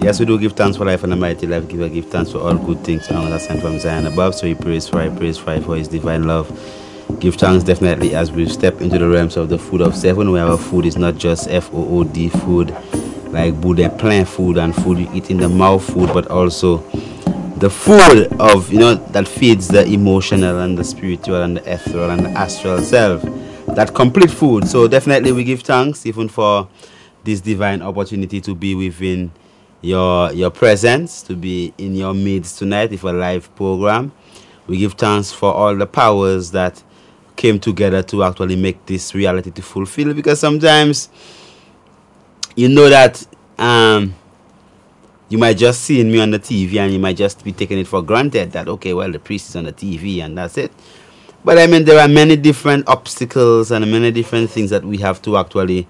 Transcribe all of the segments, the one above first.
Yes, we do give thanks for life and a mighty life. Give thanks for all good things that sent from Zion above. So we praise for his divine love. Give thanks definitely as we step into the realms of the food of seven, where our food is not just food, food like Buddha plant food and food you eat in the mouth food, but also the food of that feeds the emotional and the spiritual and the ethereal and the astral self. That complete food. So definitely we give thanks even for this divine opportunity to be within your presence, to be in your midst tonight with a live program. We give thanks for all the powers that came together to actually make this reality to fulfill, because sometimes that you might just see me on the TV and you might just be taking it for granted that, okay, well, the priest is on the TV and that's it. But I mean, there are many different obstacles and many different things that we have to actually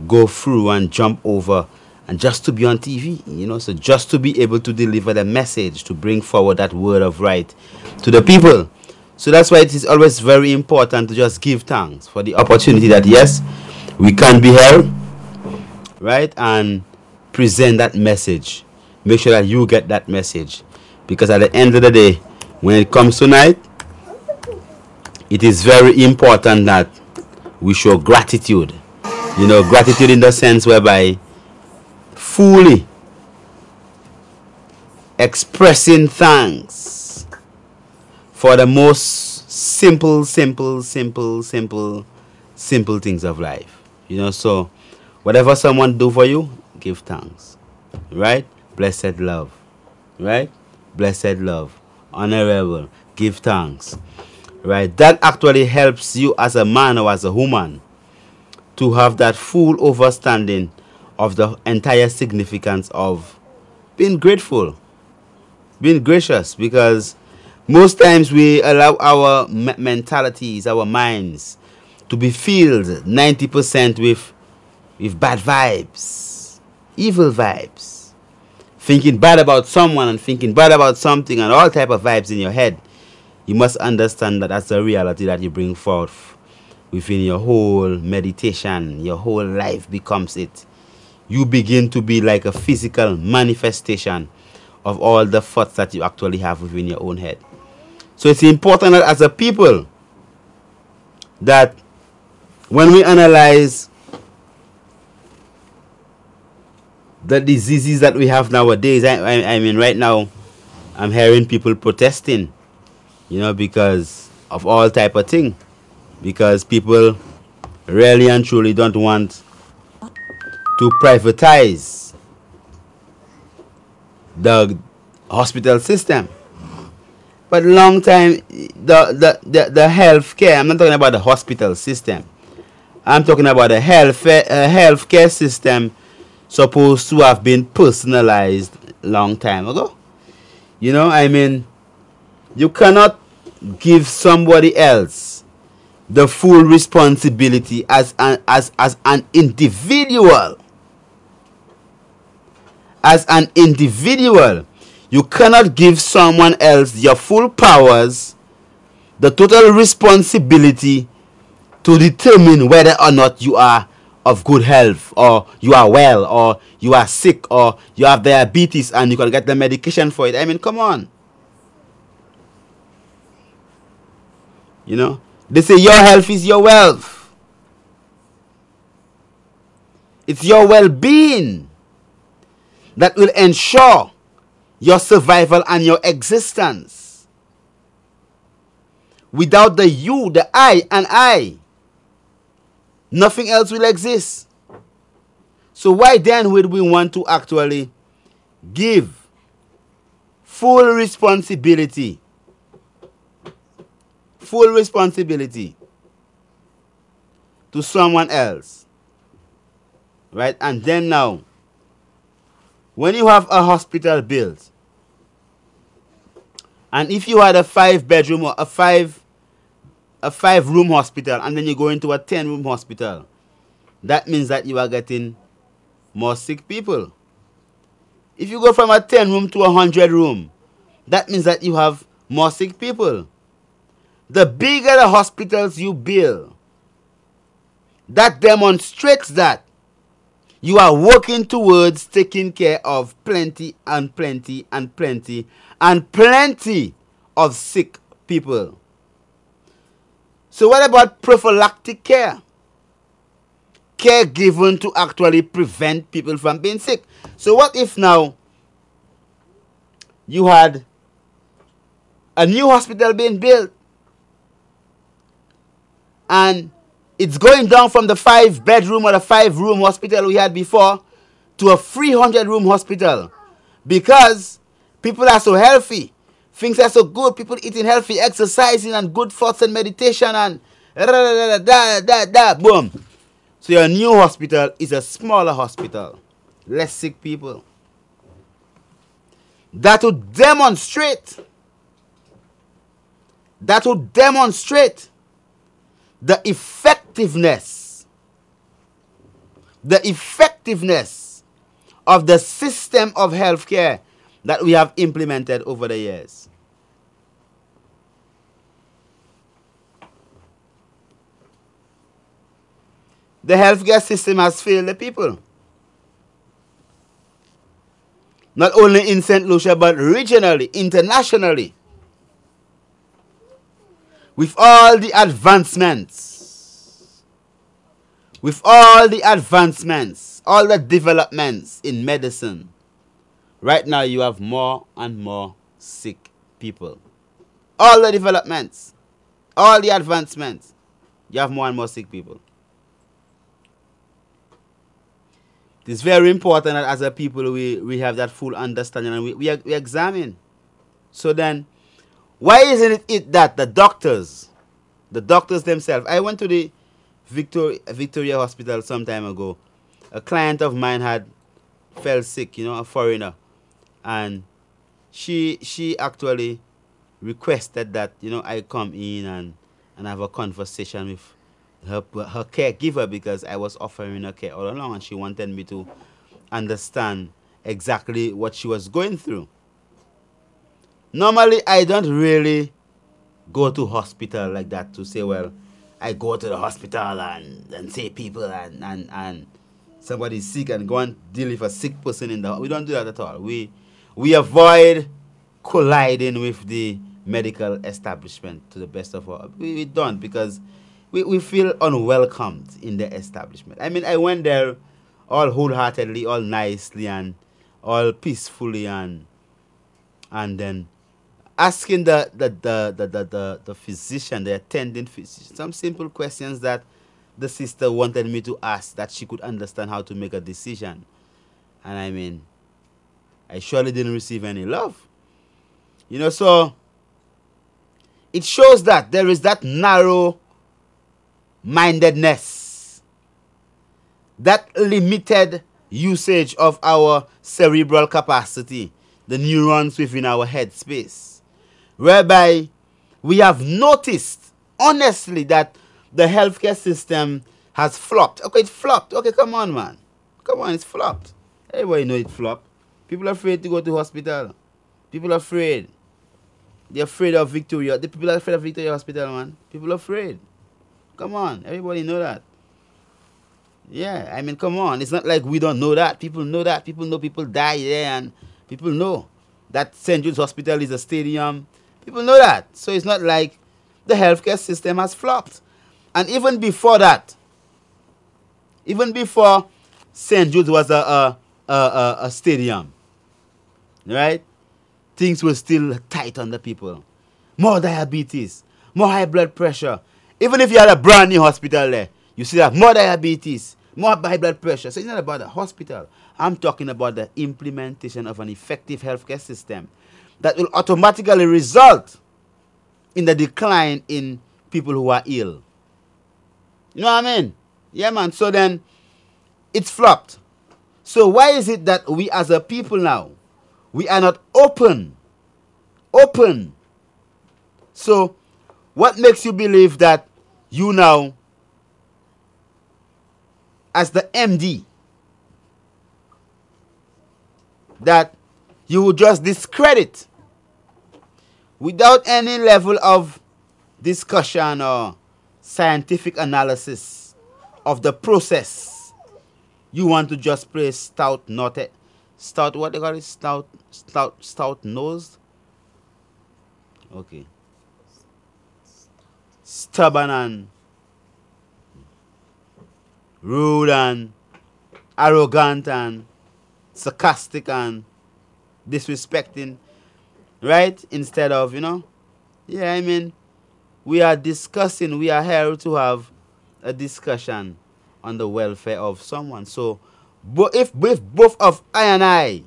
go through and jump over, and just to be on TV, so just to be able to deliver the message, to bring forward that word of right to the people. So that's why it is always very important to just give thanks for the opportunity that, yes, we can be here, right, and present that message. Make sure that you get that message, because at the end of the day, when it comes tonight, it is very important that we show gratitude. Gratitude in the sense whereby fully expressing thanks for the most simple things of life. So whatever someone do for you, give thanks. Right? Blessed love. Right? Blessed love. Honorable. Give thanks. Right? That actually helps you as a man or as a woman to have that full understanding of the entire significance of being grateful, being gracious, because most times we allow our mentalities, our minds, to be filled 90% with bad vibes, evil vibes, thinking bad about someone and thinking bad about something and all type of vibes in your head. You must understand that that's a reality that you bring forth within your whole meditation. Your whole life becomes it. You begin to be like a physical manifestation of all the thoughts that you actually have within your own head. So it's important that as a people, that when we analyze the diseases that we have nowadays, I mean right now, I'm hearing people protesting, because of all type of thing. Because people really and truly don't want to privatize the hospital system. But long time, the health care, I'm not talking about the hospital system. I'm talking about the health care system supposed to have been personalized long time ago. I mean, you cannot give somebody else the full responsibility as an individual. As an individual, you cannot give someone else your full powers, the total responsibility to determine whether or not you are of good health, or you are well, or you are sick, or you have diabetes and you can get the medication for it. I mean, come on. They say your health is your wealth. It's your well-being that will ensure your survival and your existence. Without the you, the I, and I, nothing else will exist. So why then would we want to actually give full responsibility to someone else? Right? And then now, when you have a hospital built, and if you had a 5-bedroom or a 5-room hospital, and then you go into a 10-room hospital, that means that you are getting more sick people. If you go from a 10-room to a 100-room, that means that you have more sick people. The bigger the hospitals you build, that demonstrates that You are working towards taking care of plenty and plenty and plenty and plenty of sick people. So what about prophylactic care? Care given to actually prevent people from being sick. So what if now you had a new hospital being built and it's going down from the 5-bedroom or the 5-room hospital we had before to a 300-room hospital because people are so healthy, things are so good, people eating healthy, exercising and good thoughts and meditation and boom. So your new hospital is a smaller hospital, less sick people. That would demonstrate the effectiveness of the system of healthcare that we have implemented over the years. The healthcare system has failed the people. Not only in Saint Lucia, but regionally, internationally. With all the advancements, all the developments in medicine, right now you have more and more sick people. All the developments, all the advancements, you have more and more sick people. It is very important that as a people we have that full understanding and we examine. So then, why isn't it that the doctors themselves, I went to the Victoria Hospital some time ago. A client of mine fell sick, a foreigner. And she actually requested that, I come in and have a conversation with her caregiver because I was offering her care all along and she wanted me to understand exactly what she was going through. Normally, I don't really go to hospital like that to say, well, I go to the hospital and say people and somebody's sick and go and deal with a sick person in the hospital. We don't do that at all. We avoid colliding with the medical establishment to the best of our... We don't because we feel unwelcomed in the establishment. I mean, I went there all wholeheartedly, all nicely and all peacefully and then asking the physician, the attending physician, some simple questions that the sister wanted me to ask that she could understand how to make a decision. And I mean, I surely didn't receive any love. So it shows that there is that narrow-mindedness, that limited usage of our cerebral capacity, the neurons within our head space, whereby we have noticed, honestly, that the healthcare system has flopped. Okay, it flopped. Okay, come on, man. Come on, it's flopped. Everybody knows it flopped. People are afraid to go to hospital. People are afraid. They're afraid of Victoria. The people are afraid of Victoria Hospital, man. People are afraid. Come on, everybody know that. Yeah, I mean, come on. It's not like we don't know that. People know that. People know people die there and people know that St. Jude's Hospital is a stadium. People know that. So it's not like the healthcare system has flopped. And even before that, even before St. Jude's was a stadium, right? Things were still tight on the people. More diabetes, more high blood pressure. Even if you had a brand new hospital there, you see that more diabetes, more high blood pressure. So it's not about the hospital. I'm talking about the implementation of an effective healthcare system that will automatically result in the decline in people who are ill. You know what I mean? Yeah, man. So then, it's flopped. So why is it that we as a people now, we are not open? So, what makes you believe that you now, as the MD, that you will just discredit without any level of discussion or scientific analysis of the process You want to just play stout, not a stout. What they call it? Stout nosed. Okay. Stubborn and rude and arrogant and sarcastic and disrespecting, right? Instead of, yeah, I mean, we are discussing, we are here to have a discussion on the welfare of someone. So, if both of I and I,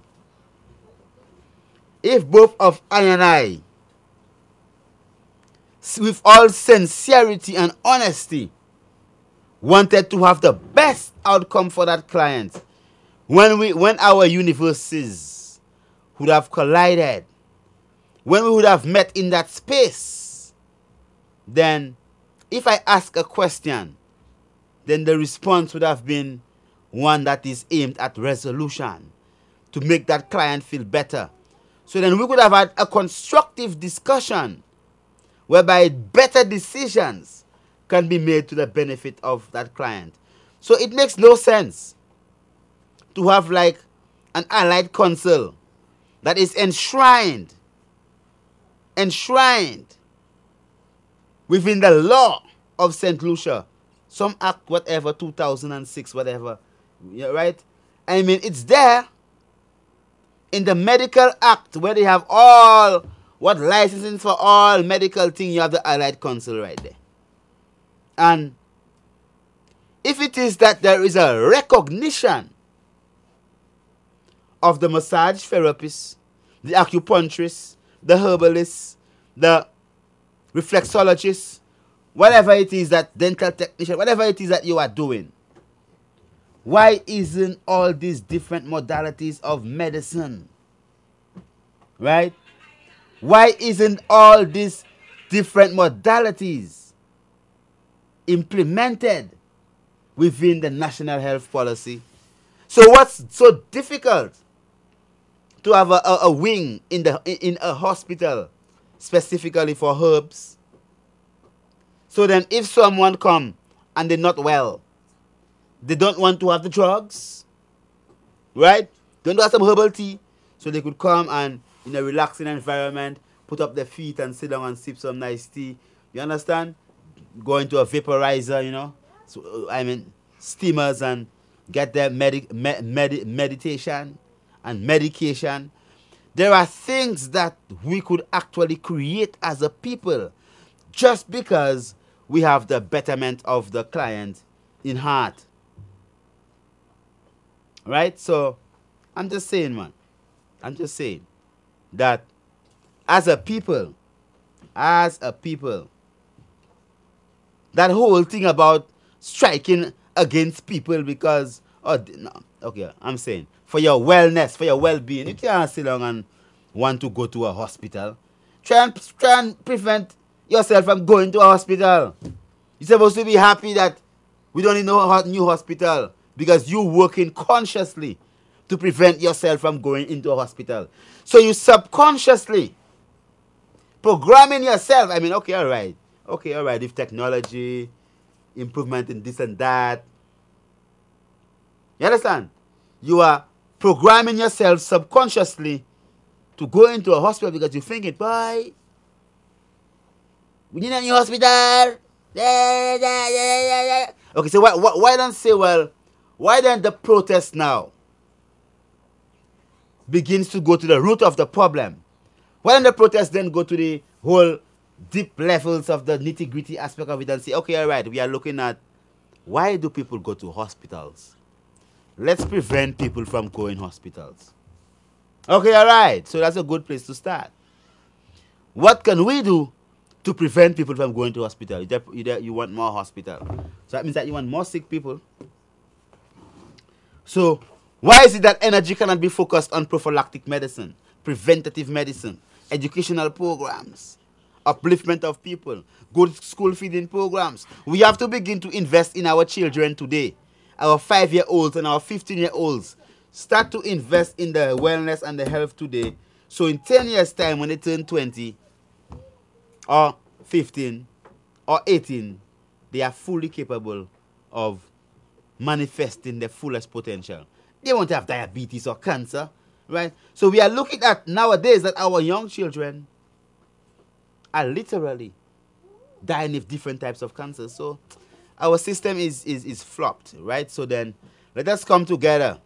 with all sincerity and honesty, wanted to have the best outcome for that client, when our universes would have collided, when we would have met in that space, then if I ask a question, then the response would have been one that is aimed at resolution, to make that client feel better. So then we could have had a constructive discussion whereby better decisions can be made to the benefit of that client. So it makes no sense to have like an allied council that is enshrined within the law of Saint Lucia, some act whatever 2006 whatever, yeah, right? I mean, it's there in the medical act where they have all what licensing for all medical thing. You have the allied council right there. And if it is that there is a recognition of the massage therapist, the acupuncturist, the herbalist, the reflexologist, whatever it is, that dental technician, whatever it is that you are doing, why isn't all these different modalities of medicine, right? Why isn't all these different modalities implemented within the national health policy? So what's so difficult to have a wing in a hospital specifically for herbs? So then if someone come and they're not well, they don't want to have the drugs, right? They want to have some herbal tea, so they could come and in a relaxing environment, put up their feet and sit down and sip some nice tea. You understand? Go into a vaporizer, so I mean steamers, and get their meditation and medication. There are things that we could actually create as a people just because we have the betterment of the client in heart. Right? So, I'm just saying, man. I'm just saying that as a people, that whole thing about striking against people because, no, okay, I'm saying, for your wellness, for your well-being, you can't sit down and want to go to a hospital. Try and prevent yourself from going to a hospital. You're supposed to be happy that we don't need no new hospital because you're working consciously to prevent yourself from going into a hospital. So you subconsciously programming yourself. I mean, okay, all right. If technology, improvement in this and that. You understand? You are programming yourself subconsciously to go into a hospital because you're thinking, boy, we need a new hospital. Okay, so why don't say, well, why don't the protest now begins to go to the root of the problem? Why don't the protest then go to the whole deep levels of the nitty-gritty aspect of it and say, okay, all right, we are looking at why do people go to hospitals? Let's prevent people from going hospitals. Okay, all right, so that's a good place to start. What can we do to prevent people from going to hospital? You want more hospital. So that means that you want more sick people. So why is it that energy cannot be focused on prophylactic medicine, preventative medicine, educational programs, upliftment of people, good school feeding programs? We have to begin to invest in our children today, our 5-year-olds and our 15-year-olds. Start to invest in the wellness and the health today. So in 10 years' time, when they turn 20 or 15 or 18, they are fully capable of manifesting their fullest potential. They won't have diabetes or cancer, right? So we are looking at nowadays that our young children are literally dying of different types of cancer. So our system is flopped, right? So then let us come together.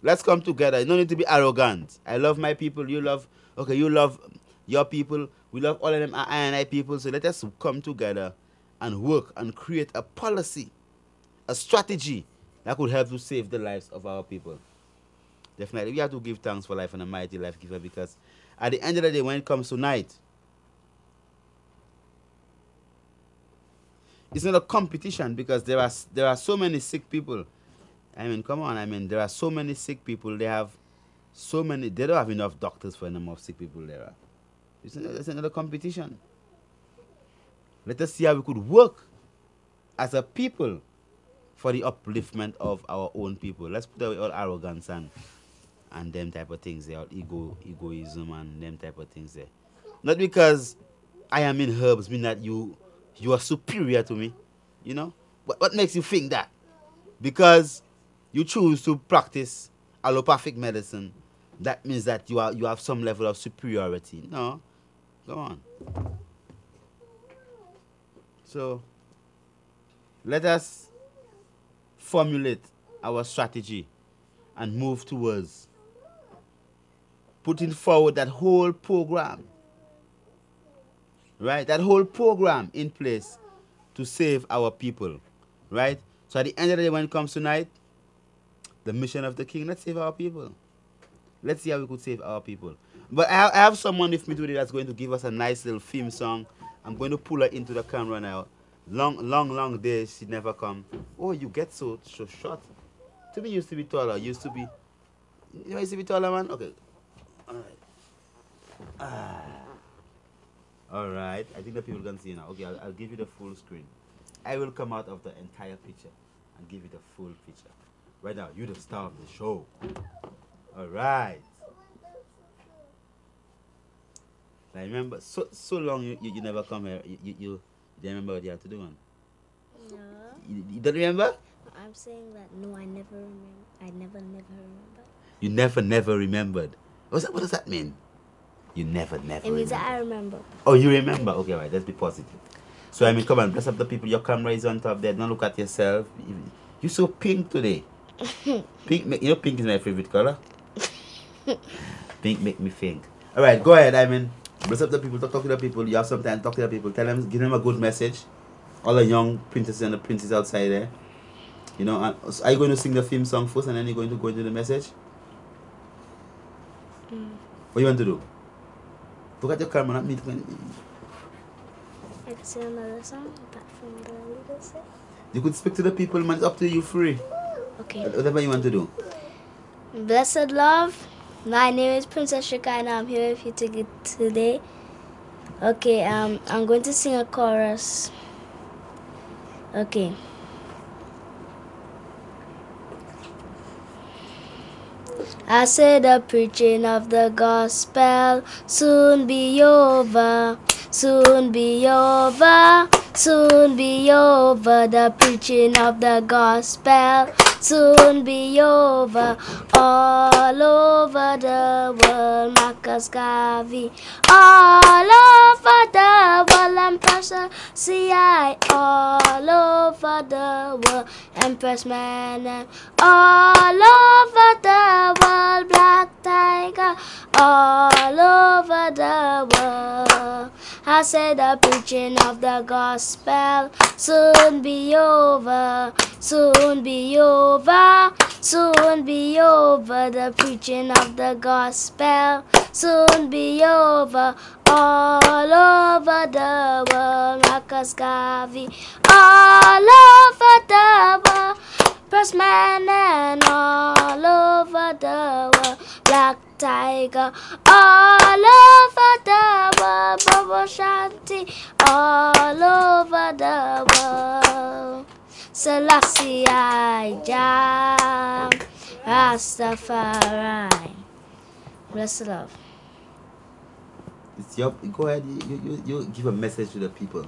Let's come together. You don't need to be arrogant. I love my people. You love, okay, you love your people. We love all of them I and I people. So let us come together and work and create a policy, a strategy that could help to save the lives of our people. Definitely, we have to give thanks for life and a mighty life giver, because at the end of the day, when it comes to night, it's not a competition, because there are so many sick people. I mean, come on. I mean, there are so many sick people. They have so many. They don't have enough doctors for the number of sick people there are. It's another competition. Let us see how we could work as a people for the upliftment of our own people. Let's put away all arrogance and them type of things there, all egoism and them type of things there. Not because I am in herbs mean that you are superior to me, you know. What makes you think that? Because you choose to practice allopathic medicine, that means that you have some level of superiority. No, come on. So let us formulate our strategy and move towards putting forward that whole program, right? That whole program in place to save our people, right? So at the end of the day, when it comes tonight, the mission of the king, let's save our people. Let's see how we could save our people. But I have someone with me today that's going to give us a nice little theme song. I'm going to pull her into the camera now. Long days she never come. Oh, you get so short. To me, used to be taller. Used to be. You used to be taller, man. Okay. All right. All right. I think the people can see now. Okay, I'll give you the full screen. I will come out of the entire picture and give you the full picture. Right now, you're the star of the show. All right. I remember so long you never come here. You don't remember what you had to do, man? No. You don't remember? I'm saying that no, I never remember. I never remember. You never remembered. What does that mean? You never It means remembered. that I remember. Oh, you remember? Okay, all right. Let's be positive. So I mean, come on, bless up the people. Your camera is on top there. Don't look at yourself. You're so pink today. Pink, you know, pink is my favorite color. Pink make me think. All right, go ahead. I mean, bless up the people. Talk to the people. You have some time. Talk to the people. Tell them, give them a good message. All the young princesses and the princes outside there. You know, are you going to sing the theme song first, and then you're going to go into the message? What you want to do? Look at your camera, not me. I could sing another song apart from the leader said. You could speak to the people, man. It's up to you, free. Okay. Whatever you want to do. Blessed love, my name is Princess Shika and I'm here with you today. Okay, I'm going to sing a chorus. Okay. I said the preaching of the gospel soon be over, soon be over, soon be over. The preaching of the gospel soon be over, all over the world. Marcus Garvey, all over the world. Empress CI, all over the world. Empress Man, all over the world. Black Tiger, all over the world. I said the preaching of the gospel soon be over, soon be over, soon be over. The preaching of the gospel soon be over, all over the world. Marcus Garvey, all over the world. Pressman and all over the world. Black Tiger, all over the world. Bobo Shanti, all over the world. Selassie I Jam, Rastafari. Bless the love. It's your. Go ahead. You give a message to the people.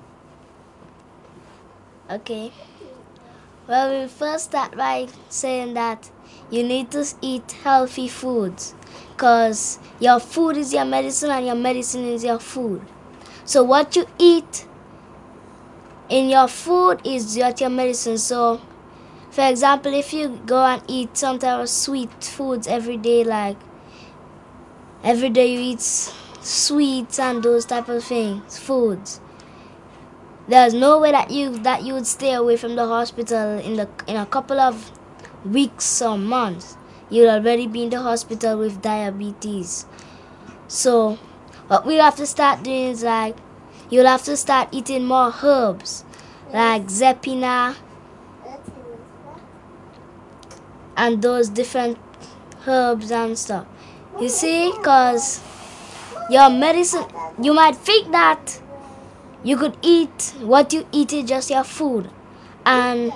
Okay. Well, we first start by saying that you need to eat healthy foods, because your food is your medicine and your medicine is your food. So what you eat in your food is what your medicine. So for example, if you go and eat some type of sweet foods every day, like every day you eat sweets and those type of things, foods, there's no way that you would stay away from the hospital in a couple of weeks or months. You'll already be in the hospital with diabetes. So what we have to start doing is like you'll have to start eating more herbs like zephina and those different herbs and stuff. You see, because your medicine, you might think that you could eat what you eat is just your food, and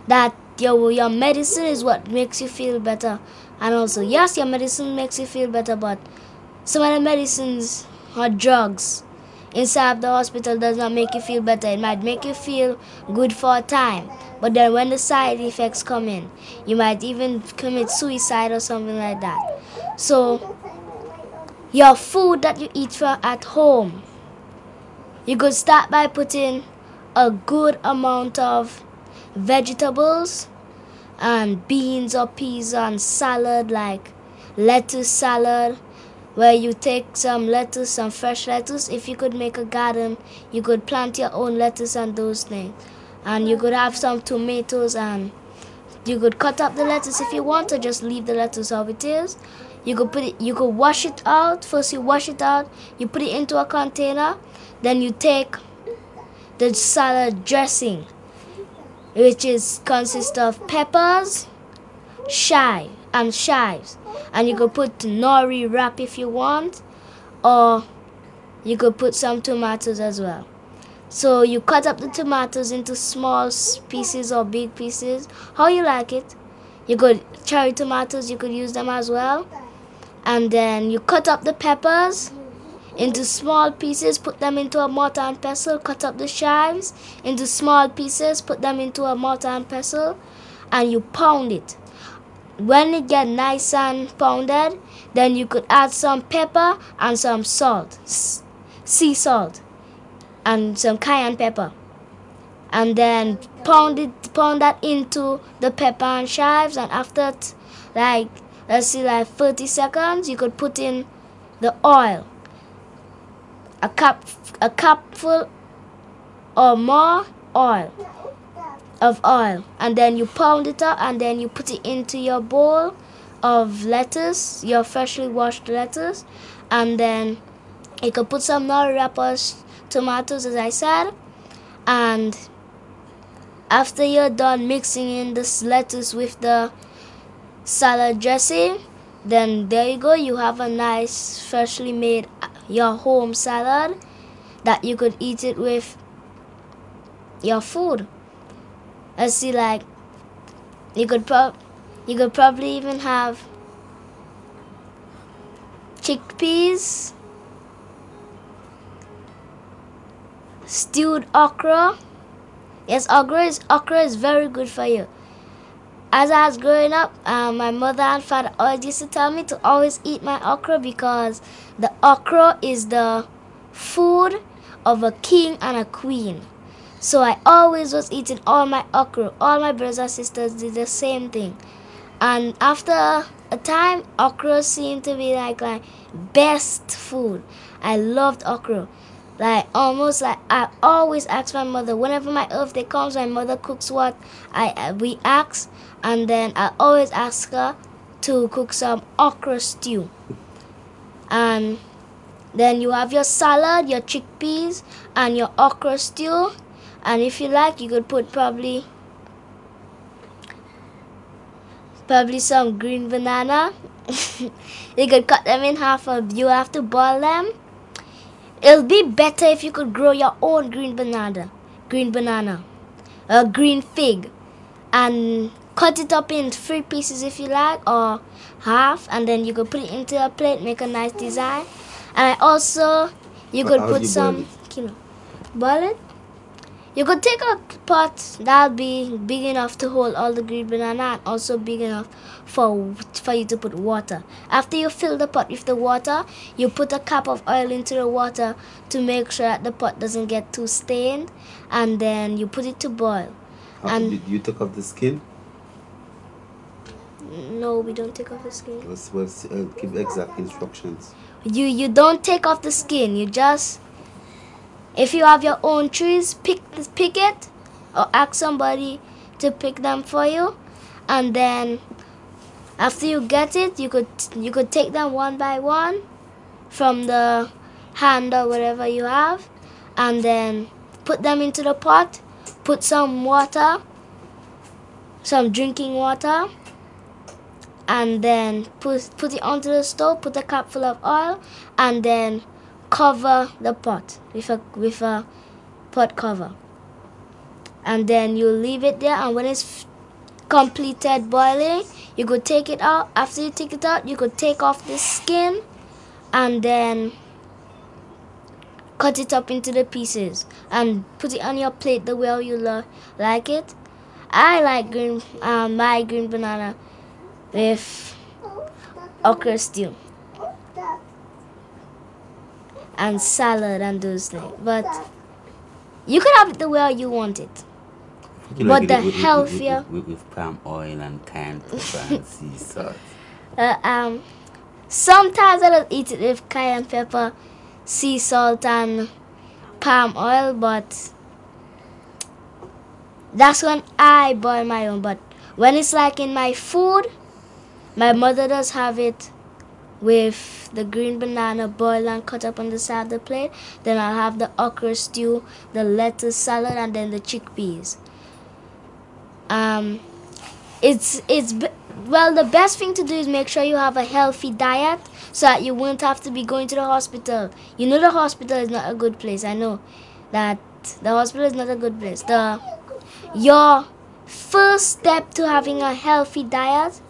that your medicine is what makes you feel better. And also, yes, your medicine makes you feel better, but some of the medicines or drugs inside the hospital does not make you feel better. It might make you feel good for a time, but then when the side effects come in, you might even commit suicide or something like that. So your food that you eat at home, you could start by putting a good amount of vegetables and beans or peas on salad, like lettuce salad, where you take some lettuce, some fresh lettuce. If you could make a garden, you could plant your own lettuce and those things. And you could have some tomatoes, and you could cut up the lettuce if you want, or just leave the lettuce how it is. You could wash it out. First you wash it out, you put it into a container, then you take the salad dressing, which consists of peppers, chives, and you could put nori wrap if you want, or you could put some tomatoes as well. So you cut up the tomatoes into small pieces or big pieces, how you like it. You could cherry tomatoes, you could use them as well. And then you cut up the peppers into small pieces, put them into a mortar and pestle. Cut up the chives into small pieces, put them into a mortar and pestle, and you pound it. When it gets nice and pounded, then you could add some pepper and some salt, sea salt, and some cayenne pepper, and then pound that into the pepper and chives. And after like 30 seconds, you could put in the oil, a cupful or more of oil, and then you pound it up, and then you put it into your bowl of lettuce, your freshly washed lettuce, and then you could put some nori wrappers, tomatoes, as I said. And after you're done mixing in this lettuce with the salad dressing, then there you go, you have a nice freshly made your home salad that you could eat it with your food. Let's see, like you could probably even have chickpeas, stewed okra. Yes, okra is very good for you. As I was growing up, my mother and father always used to tell me to always eat my okra, because the okra is the food of a king and a queen. So I always was eating all my okra. All my brothers and sisters did the same thing. And after a time, okra seemed to be like best food. I loved okra. Like almost like I always ask my mother, whenever my birthday comes, my mother cooks what we ask, and then I always ask her to cook some okra stew. And then you have your salad, your chickpeas, and your okra stew. And if you like, you could put probably some green banana. You could cut them in half, or you have to boil them. It'll be better if you could grow your own green banana, a green fig, and cut it up in 3 pieces if you like, or half, and then you could put it into a plate, make a nice design. And also, you could put some, boil it. You could take a pot that'll be big enough to hold all the green banana and also big enough for you to put water. After you fill the pot with the water, you put a cup of oil into the water to make sure that the pot doesn't get too stained, and then you put it to boil. And you took off the skin? No, we don't take off the skin. Give exact instructions. You don't take off the skin. You just, if you have your own trees, pick it, or ask somebody to pick them for you, and then after you get it, you could take them one by one from the hand or whatever you have, and then put them into the pot. Put some water, some drinking water, and then put it onto the stove. Put a cup full of oil, and then cover the pot with a pot cover, and then you leave it there. And when it's completed boiling, you could take it out. After you take it out, you could take off the skin, and then cut it up into the pieces and put it on your plate the way you like it. I like my green banana with okra stew and salad and those things. But you can have it the way you want it. But the healthier with palm oil and cayenne pepper and sea salt. Sometimes I don't eat it with cayenne pepper, sea salt, and palm oil, but that's when I boil my own. But when it's like in my food, my mother does have it with the green banana boiled and cut up on the side of the plate. Then I'll have the okra stew, the lettuce salad, and then the chickpeas. Well, the best thing to do is make sure you have a healthy diet so that you won't have to be going to the hospital. You know the hospital is not a good place. I know that the hospital is not a good place. Your first step to having a healthy diet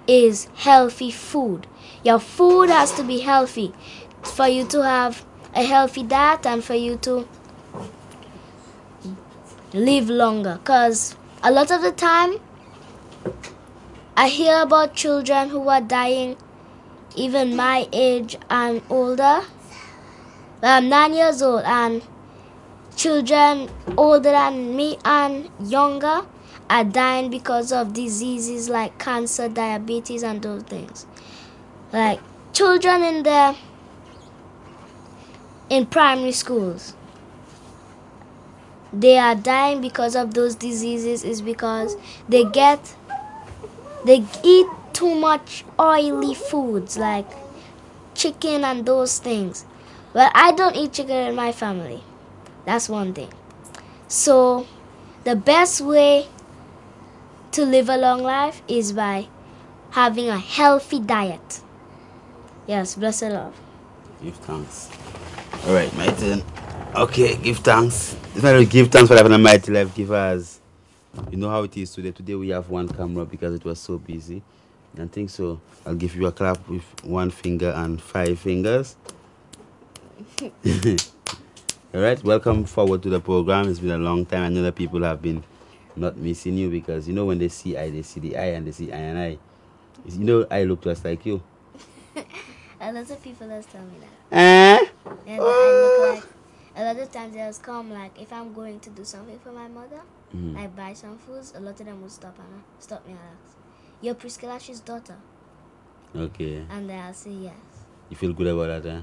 is healthy food. Your food has to be healthy for you to have a healthy diet and for you to live longer. Because a lot of the time, I hear about children who are dying, even my age and older. I'm 9 years old, and children older than me and younger are dying because of diseases like cancer, diabetes, and those things. Like children in primary schools, they are dying because of those diseases is because they eat too much oily foods like chicken and those things. Well, I don't eat chicken in my family. That's one thing. So the best way to live a long life is by having a healthy diet. Yes, blessed love. Give thanks. Alright, my turn. Okay, give thanks. It's not give thanks for having a mighty life givers. You know how it is today. Today we have one camera because it was so busy. I think so. I'll give you a clap with 1 finger and 5 fingers. Alright, welcome forward to the program. It's been a long time. I know that people have been not missing you because you know when they see I, they see the I, and they see I and I. You know I look just like you. A lot of people just tell me that. And I look like, a lot of times they'll come like if I'm going to do something for my mother, like buy some foods, a lot of them will stop me and ask, "You're Priest Kailash's daughter?" Okay. And then I'll say yes. You feel good about that, eh?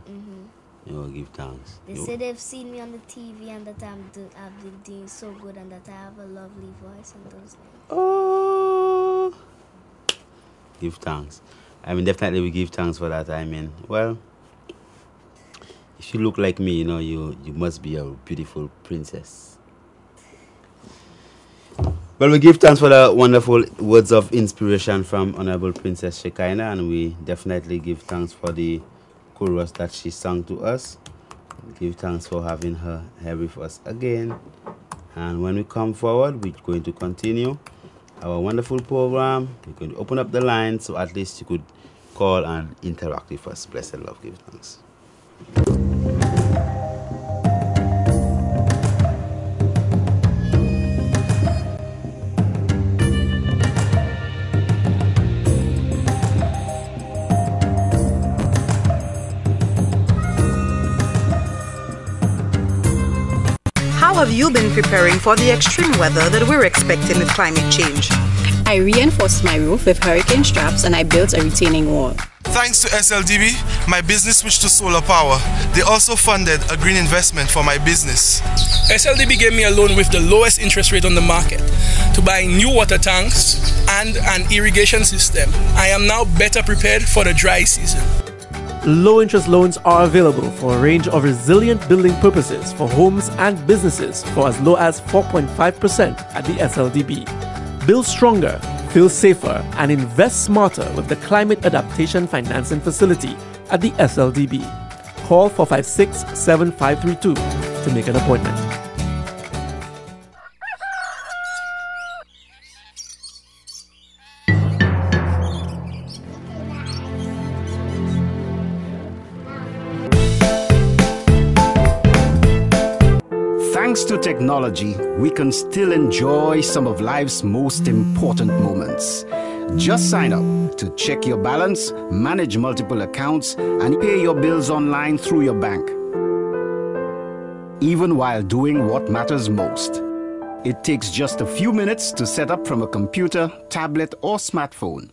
You will give thanks. They say they've seen me on the TV and that I've been doing so good and that I have a lovely voice and those things. Oh, give thanks. I mean, definitely we give thanks for that. I mean, well, if you look like me, you know, you must be a beautiful princess. Well, we give thanks for the wonderful words of inspiration from Honorable Princess Shekinah, and we definitely give thanks for the chorus that she sang to us. Give thanks for having her here with us again. And when we come forward, we're going to continue our wonderful program. We're going to open up the line so at least you could call and interact with us. Blessed love, give thanks. have you been preparing for the extreme weather that we're expecting with climate change? I reinforced my roof with hurricane straps and I built a retaining wall. Thanks to SLDB, my business switched to solar power. They also funded a green investment for my business. SLDB gave me a loan with the lowest interest rate on the market to buy new water tanks and an irrigation system. I am now better prepared for the dry season. Low-interest loans are available for a range of resilient building purposes for homes and businesses for as low as 4.5% at the SLDB. Build stronger, feel safer, and invest smarter with the Climate Adaptation Financing Facility at the SLDB. Call 456-7532 to make an appointment. Thanks to technology, we can still enjoy some of life's most important moments. Just sign up to check your balance, manage multiple accounts, and pay your bills online through your bank. Even while doing what matters most. It takes just a few minutes to set up from a computer, tablet, or smartphone.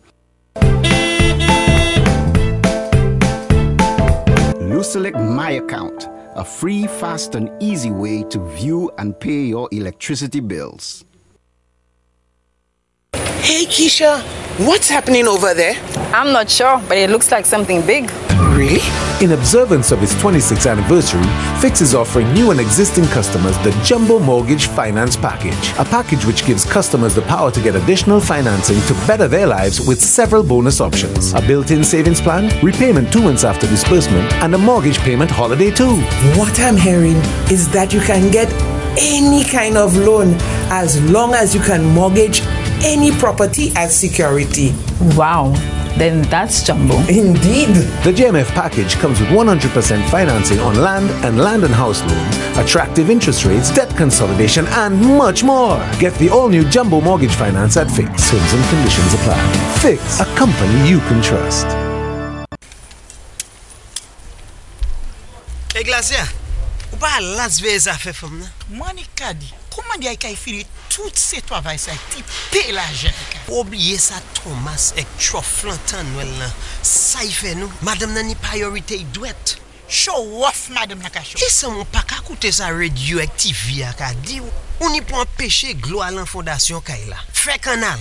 Luselect My Account, a free, fast, and easy way to view and pay your electricity bills. Hey Keisha, what's happening over there? I'm not sure, but it looks like something big. Really? In observance of its 26th anniversary, Fix is offering new and existing customers the Jumbo Mortgage Finance Package, a package which gives customers the power to get additional financing to better their lives with several bonus options. A built-in savings plan, repayment 2 months after disbursement, and a mortgage payment holiday too. What I'm hearing is that you can get any kind of loan as long as you can mortgage any property as security. Wow, then that's jumbo. Indeed. The JMF package comes with 100% financing on land and house loans, attractive interest rates, debt consolidation, and much more. Get the all-new Jumbo Mortgage Finance at Fix. Terms and conditions apply. Fix, a company you can trust. Hey Glacia, ou pas las vez a fait femme nan? Monica dit, comment dire qu'il finit tout ce travail ça ti paye l'argent. Oubliez ça Thomas et Troflantan Noël là. Ça y fait nous. Madame nan ni priorité douette. Show off madame la cacho. Et ça mon pas ka coûter ça radioactive ya ka di on y pour empêcher glo à l'infondation Kaila. Fait canal.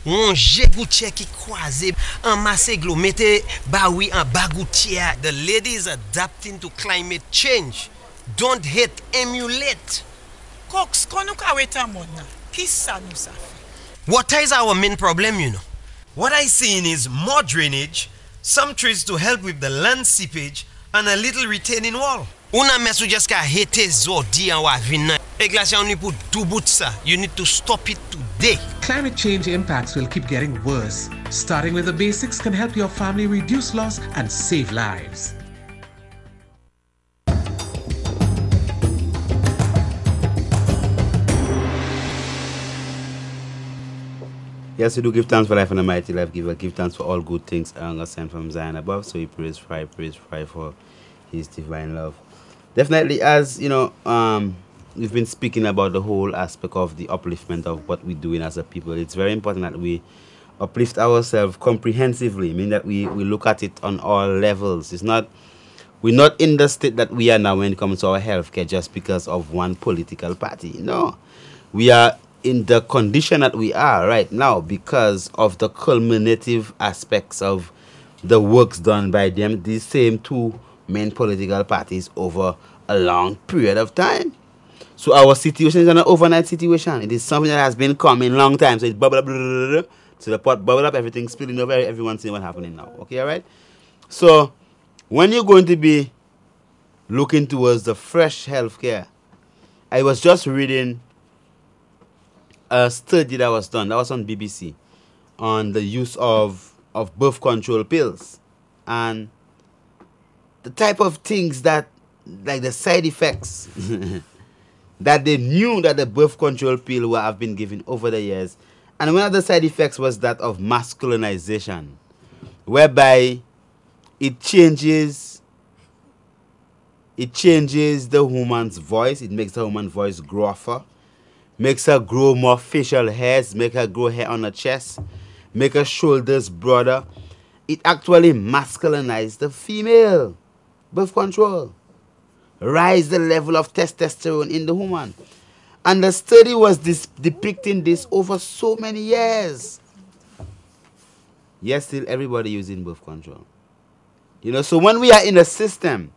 On jette goutier qui croise en masse glo mettez baoui en bagoutier. The ladies adapting to climate change. Don't hate, emulate. Cox, konou ka weta mod na. Ki sa nou sa fe? Water is our main problem, you know. What I seen is more drainage, some trees to help with the land seepage, and a little retaining wall. Una mesu just ka hete zodi an wa vina. E glacia on put do bout sa. You need to stop it today. Climate change impacts will keep getting worse. Starting with the basics can help your family reduce loss and save lives. Yes, we do give thanks for life and a mighty life giver. Give thanks for all good things sent from Zion above. So we praise for his divine love. Definitely, as you know, we've been speaking about the whole aspect of the upliftment of what we're doing as a people. It's very important that we uplift ourselves comprehensively. I mean that we look at it on all levels. We're not in the state that we are now when it comes to our healthcare just because of one political party. No, we are in the condition that we are right now because of the culminative aspects of the works done by them, these same two main political parties over a long period of time. So our situation is an overnight situation. It is something that has been coming long time. So it's bubble up, so the pot bubble up, everything spilling over, everyone seeing what's happening now. Okay, all right? So when you're going to be looking towards the fresh healthcare, I was just reading a study that was done, that was on BBC, on the use of birth control pills and the type of things that, like the side effects that they knew that the birth control pill would have been given over the years. And one of the side effects was that of masculinization, whereby it changes It changes the woman's voice. It makes the woman's voice gruffer. Makes her grow more facial hairs. Make her grow hair on her chest. Make her shoulders broader. It actually masculinizes the female. Birth control. Rise the level of testosterone in the woman. And the study was depicting this over so many years. Yet still everybody using birth control. You know, so when we are in a system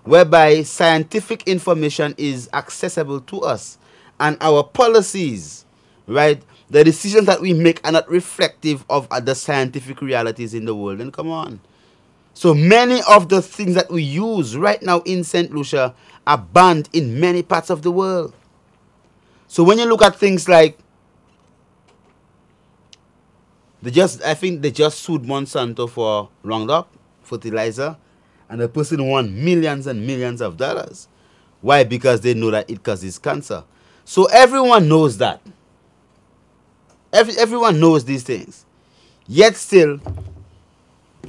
whereby scientific information is accessible to us and our policies, right, the decisions that we make are not reflective of the scientific realities in the world, then come on. So many of the things that we use right now in St. Lucia are banned in many parts of the world. So when you look at things like, I think they just sued Monsanto for Roundup fertilizer, and the person won millions and millions of dollars. Why? Because they know that it causes cancer. So everyone knows that. Everyone knows these things. Yet still,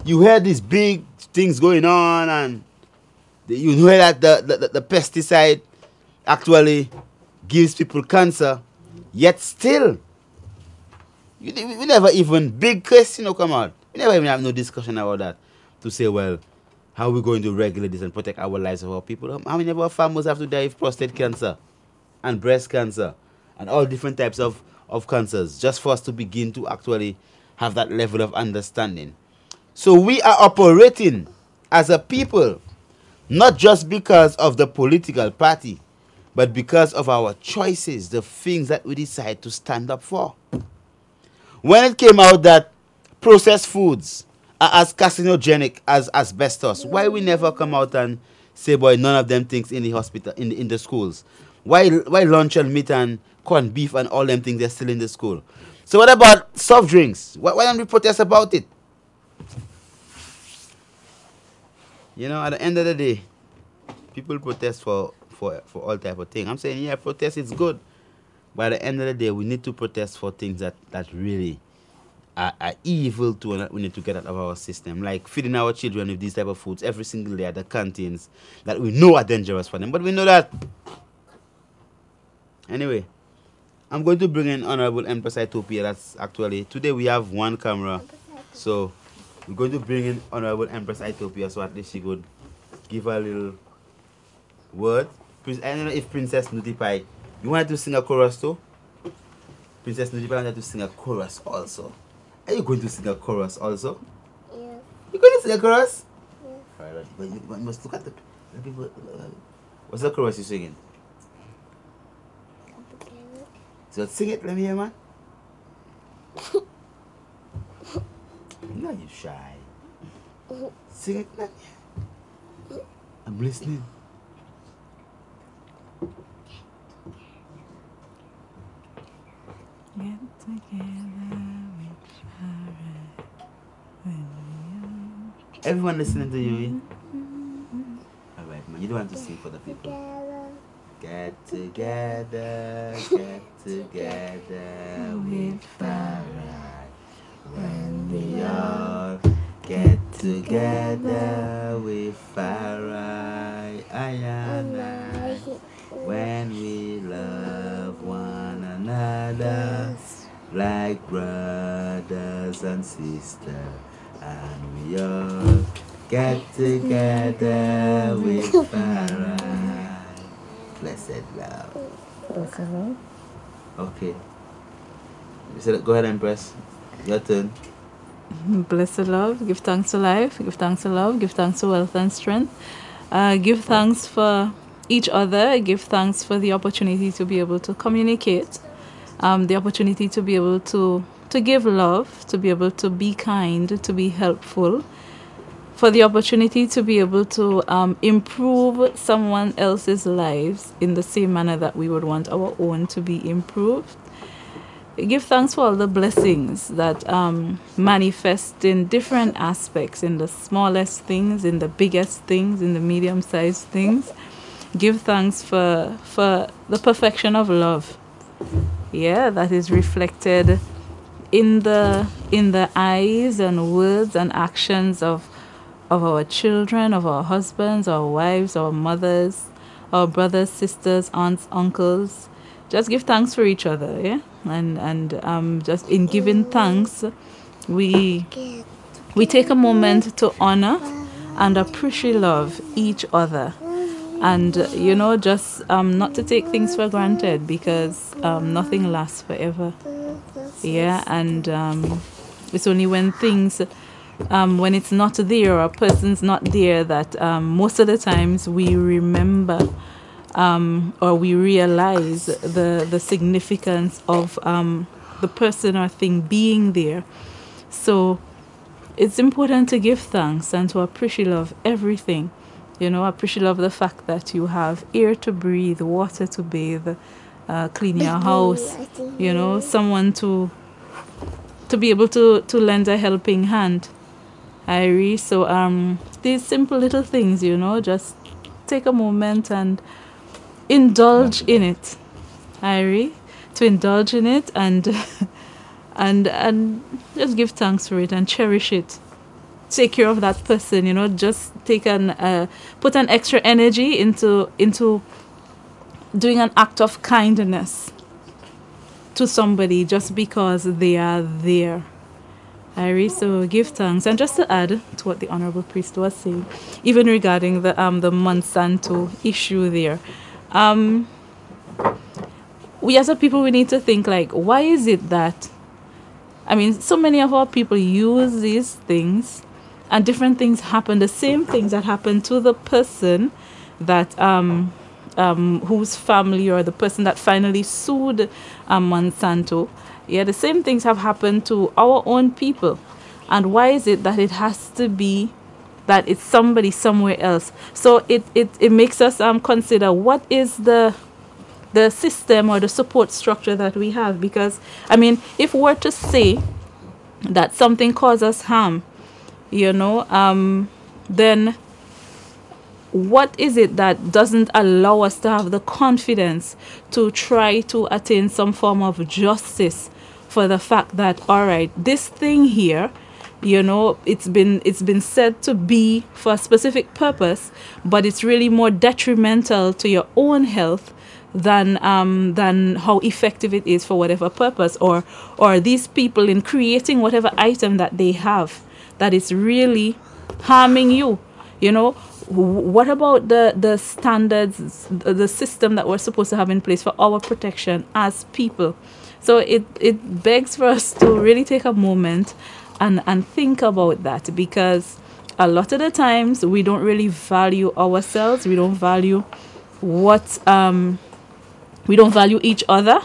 you hear these big things going on, and you hear that the pesticide actually gives people cancer. Yet still, we never even, big question will come out. We never even have no discussion about that to say, well, how are we going to regulate this and protect our lives of our people? How many of our farmers have to die of prostate cancer and breast cancer and all different types of cancers just for us to begin to actually have that level of understanding? So we are operating as a people, not just because of the political party, but because of our choices, the things that we decide to stand up for. When it came out that processed foods are as carcinogenic as asbestos, why we never come out and say, boy, none of them things in the hospital, in the schools? Why luncheon meat and corned beef and all them things they're still in the school? So what about soft drinks? Why don't we protest about it? You know, at the end of the day, people protest for all type of things. I'm saying, yeah, protest is good. But at the end of the day, we need to protest for things that really are evil to, and that we need to get out of our system. Like feeding our children with these type of foods every single day at the canteens that we know are dangerous for them. But we know that. Anyway, I'm going to bring in Honorable Empress Ethiopia. That's actually, today we have one camera. So we're going to bring in Honorable Empress Ethiopia so at least she could give a little word. I don't know if Princess Nutipai, you wanted to sing a chorus too? Princess Nutipai wanted to sing a chorus also. Are you going to sing a chorus also? Yeah. You're going to sing a chorus? Yeah. Alright, but you must look at the people. What's the chorus you're singing? So sing it, let me hear, man. No, you're shy. Sing it, let me hear. I'm listening. Get together with everyone listening to you. Alright, man, you don't have to sing for the people. Get together with Farah. When we all get together with Farah, I and I. When we love one another like brothers and sisters, and we all get together with Farah. Blessed love. Okay. So go ahead, Empress. Your turn. Blessed love, give thanks to life, give thanks to love, give thanks to wealth and strength. Give thanks for each other, give thanks for the opportunity to be able to communicate, the opportunity to be able to give love, to be able to be kind, to be helpful, for the opportunity to be able to improve someone else's lives in the same manner that we would want our own to be improved. Give thanks for all the blessings that manifest in different aspects, in the smallest things, in the biggest things, in the medium-sized things. Give thanks for the perfection of love. Yeah, that is reflected in the eyes and words and actions of our children, of our husbands, our wives, our mothers, our brothers, sisters, aunts, uncles. Just give thanks for each other, yeah? And just in giving thanks, we take a moment to honor and appreciate love each other. And, just not to take things for granted, because nothing lasts forever. Yeah, and it's only when things, when it's not there or a person's not there that most of the times we remember or we realize the significance of the person or thing being there. So it's important to give thanks and to appreciate love everything. Appreciate love the fact that you have air to breathe, water to bathe, clean your house, someone to be able to lend a helping hand. Irie. So these simple little things, just take a moment and indulge in it. Irie, to indulge in it and just give thanks for it and cherish it. Take care of that person, just put an extra energy into doing an act of kindness to somebody just because they are there. Irie, so give thanks. And just to add to what the Honorable Priest was saying, even regarding the Monsanto issue there, we as a people, we need to think why is it that, so many of our people use these things and different things happen, the same things that happen to the person that whose family or the person that finally sued Monsanto, the same things have happened to our own people. And why is it that it has to be that it's somebody somewhere else? So it makes us consider what is the system or the support structure that we have. Because, if we're to say that something causes harm, then what is it that doesn't allow us to have the confidence to try to attain some form of justice for the fact that, all right, this thing here, it's been said to be for a specific purpose, but it's really more detrimental to your own health than how effective it is for whatever purpose, or these people in creating whatever item that they have that is really harming you. What about the standards, the system that we're supposed to have in place for our protection as people? So it begs for us to really take a moment and think about that, because a lot of the times we don't really value ourselves. We don't value we don't value each other.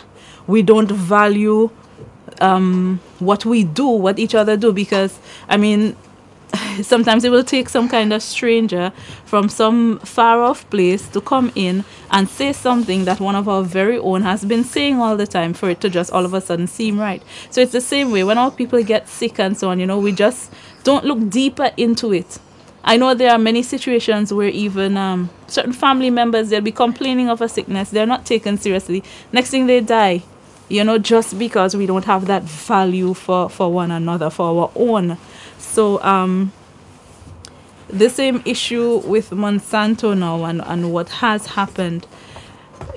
We don't value what we do, what each other do, because sometimes it will take some kind of stranger from some far off place to come in and say something that one of our very own has been saying all the time for it to just all of a sudden seem right. So it's the same way when our people get sick and so on, we just don't look deeper into it. I know there are many situations where even certain family members, they'll be complaining of a sickness, they're not taken seriously. Next thing they die, just because we don't have that value for one another, for our own. So the same issue with Monsanto now and what has happened,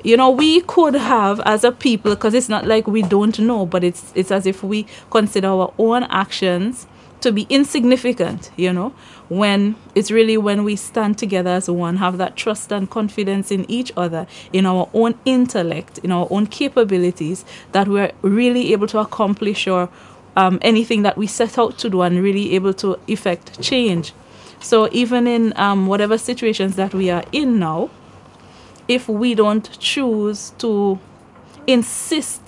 we could have as a people, because it's not like we don't know, but it's as if we consider our own actions to be insignificant, when it's really when we stand together as one, have that trust and confidence in each other, in our own intellect, in our own capabilities, that we're really able to accomplish or anything that we set out to do and really able to effect change. So even in whatever situations that we are in now, if we don't choose to insist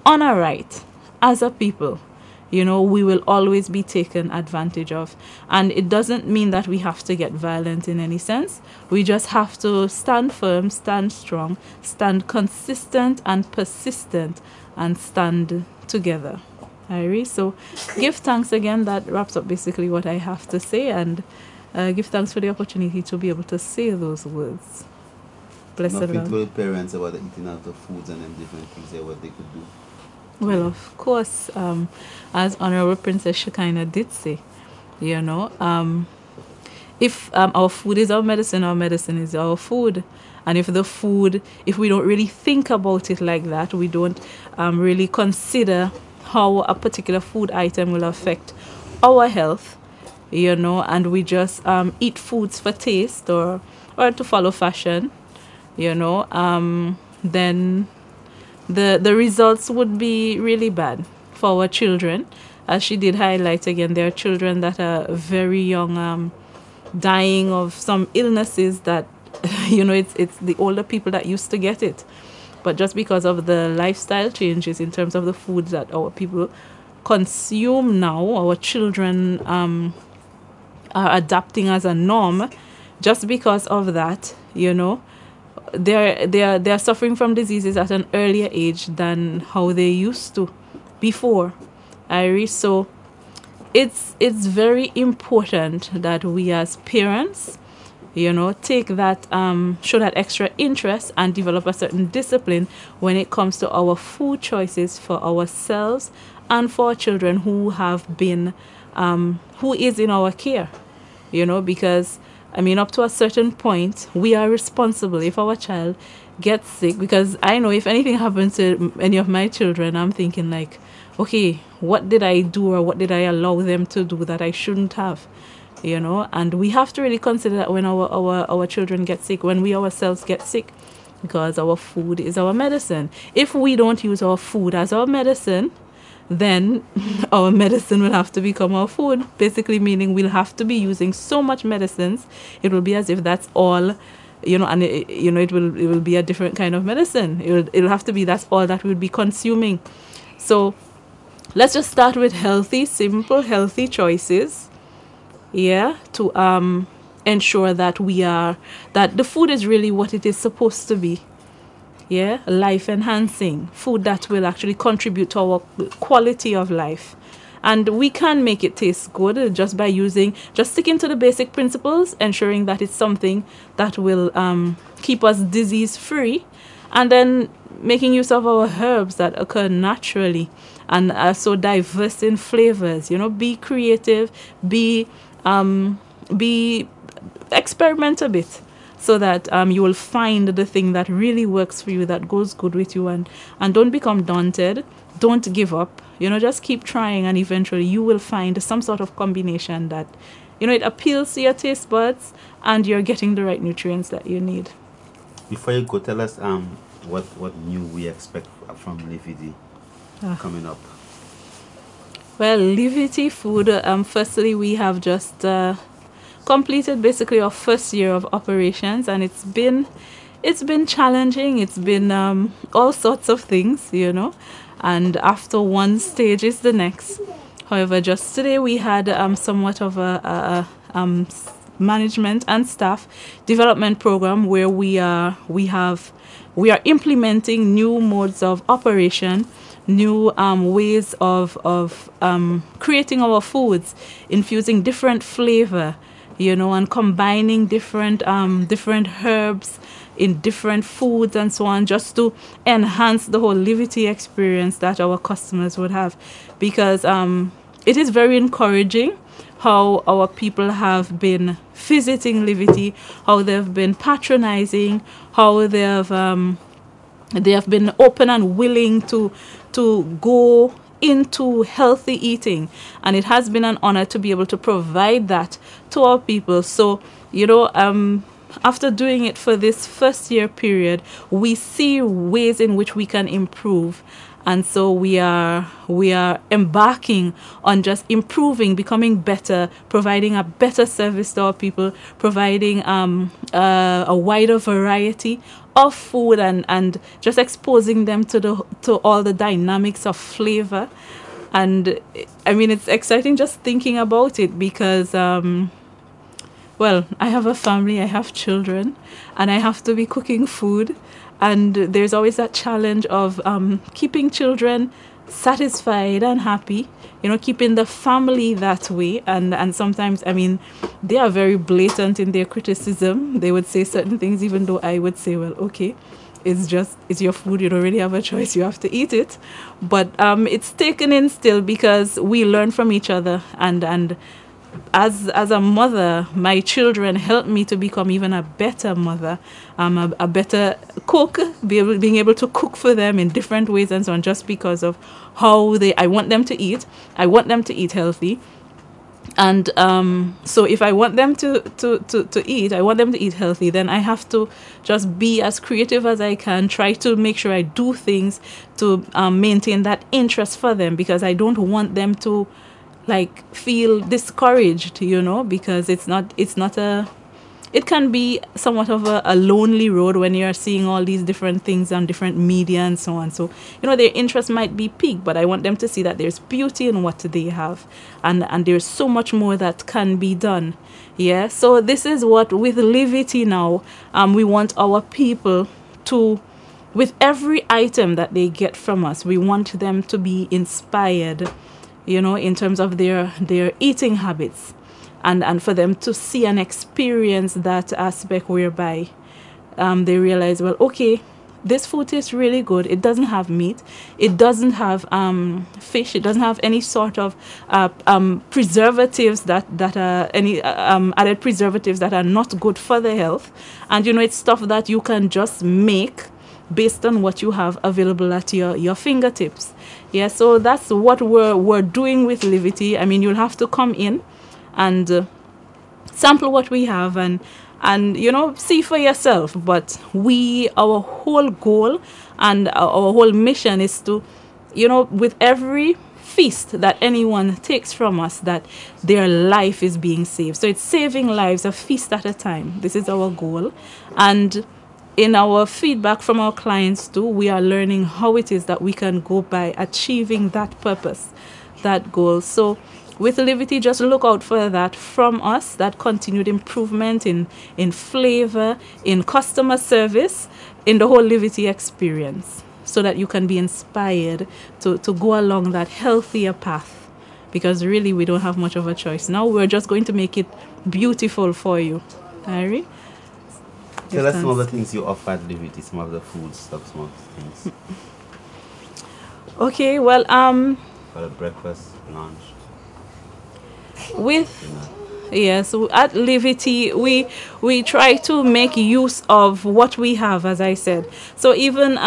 on a right as a people, we will always be taken advantage of. And it doesn't mean that we have to get violent in any sense. We just have to stand firm, stand strong, stand consistent and persistent, and stand together. Irie, so give thanks again. That wraps up basically what I have to say, and give thanks for the opportunity to be able to say those words. Blessed Nothing Lord. to the parents about the eating out of foods and them different things there, what they could do. Well, of course, as Honorable Princess Shekinah did say, if our food is our medicine is our food. And if we don't really think about it like that, we don't really consider how a particular food item will affect our health, and we just eat foods for taste or to follow fashion, then the results would be really bad for our children. As she did highlight again, there are children that are very young, dying of some illnesses that, it's the older people that used to get it. But just because of the lifestyle changes in terms of the foods that our people consume now, our children are adapting as a norm. Just because of that, they're suffering from diseases at an earlier age than how they used to before. Iris, so it's very important that we as parents, take that, show that extra interest and develop a certain discipline when it comes to our food choices for ourselves and for our children who have been, who is in our care, because, up to a certain point, we are responsible if our child gets sick, because I know if anything happens to any of my children, I'm thinking like, okay, what did I do or what did I allow them to do that I shouldn't have? And we have to really consider that when our children get sick, when we ourselves get sick, because our food is our medicine. If we don't use our food as our medicine, then our medicine will have to become our food, basically meaning we'll have to be using so much medicines, it will be as if that's all, and it will be a different kind of medicine. It'll have to be that's all that we'll be consuming. So let's just start with simple healthy choices, to ensure that that the food is really what it is supposed to be. Life enhancing food that will actually contribute to our quality of life. And we can make it taste good just by sticking to the basic principles, ensuring that it's something that will keep us disease free, and then making use of our herbs that occur naturally and are so diverse in flavors. Be creative, experiment a bit, so that you will find the thing that really works for you, that goes good with you, and don't become daunted. Don't give up. Just keep trying, and eventually you will find some sort of combination that, it appeals to your taste buds and you're getting the right nutrients that you need. Before you go, tell us what new we expect from Livity coming up. Well, Livity food, firstly, we have just completed basically our first year of operations, and it's been challenging. It's been all sorts of things, and after one stage is the next. However, just today we had somewhat of a management and staff development program where we are implementing new modes of operation, new ways of creating our foods, infusing different flavor, and combining different herbs in different foods and so on, just to enhance the whole Livity experience that our customers would have. Because it is very encouraging how our people have been visiting Livity, how they've been patronizing, how they have been open and willing to go into healthy eating, and it has been an honor to be able to provide that to our people. So after doing it for this first year period, we see ways in which we can improve, and so we are embarking on just improving, becoming better, providing a better service to our people, providing a wider variety of food, and just exposing them to all the dynamics of flavor. And it's exciting just thinking about it, because well, I have a family, I have children, and I have to be cooking food, and there's always that challenge of keeping children satisfied and happy, keeping the family that way. And sometimes, they are very blatant in their criticism. They would say certain things, even though I would say, well, okay, it's your food, you don't really have a choice, you have to eat it. But it's taken in still, because we learn from each other, and as a mother, my children help me to become even a better mother, a better cook, being able to cook for them in different ways and so on, just because of how I want them to eat. I want them to eat healthy. And so if I want them to eat, I want them to eat healthy, then I have to just be as creative as I can, try to make sure I do things to maintain that interest for them, because I don't want them to like feel discouraged, because it can be somewhat of a lonely road when you're seeing all these different things on different media and so on. So, their interest might be piqued, but I want them to see that there's beauty in what they have, and there's so much more that can be done. Yeah. So this is what with Livity now, we want our people to, with every item that they get from us, we want them to be inspired, in terms of their eating habits. And for them to see and experience that aspect whereby they realize, well, okay, this food tastes really good. It doesn't have meat. It doesn't have fish. It doesn't have any sort of preservatives that are any added preservatives that are not good for the health. And, it's stuff that you can just make based on what you have available at your fingertips. Yeah, so that's what we're doing with Livity. I mean, you'll have to come in and sample what we have and see for yourself. But our whole goal and our whole mission is to, with every feast that anyone takes from us, that their life is being saved. So it's saving lives, a feast at a time. This is our goal. And in our feedback from our clients too, we are learning how it is that we can go by achieving that purpose, that goal. So with Livity, just look out for that from us, that continued improvement in flavor, in customer service, in the whole Livity experience, so that you can be inspired to go along that healthier path. Because really, we don't have much of a choice. Now we're just going to make it beautiful for you. Ari? Tell us some of the things you offer at Livity, some of the food stuff, some of the things. Okay, well, for the breakfast, lunch. So at Livity, we try to make use of what we have, as I said. So even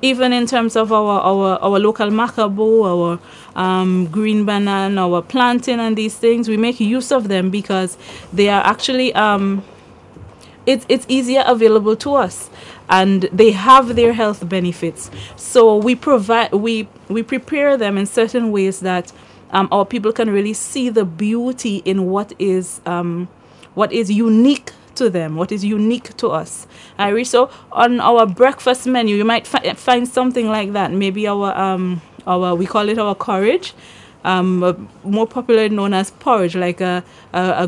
in terms of our local macabo, our green banana, our plantain, and these things, we make use of them because they are actually it's easier available to us, and they have their health benefits. So we prepare them in certain ways that our people can really see the beauty in what is unique to them, what is unique to us. So on our breakfast menu, you might find something like that. Maybe our we call it our porridge, more popularly known as porridge, like a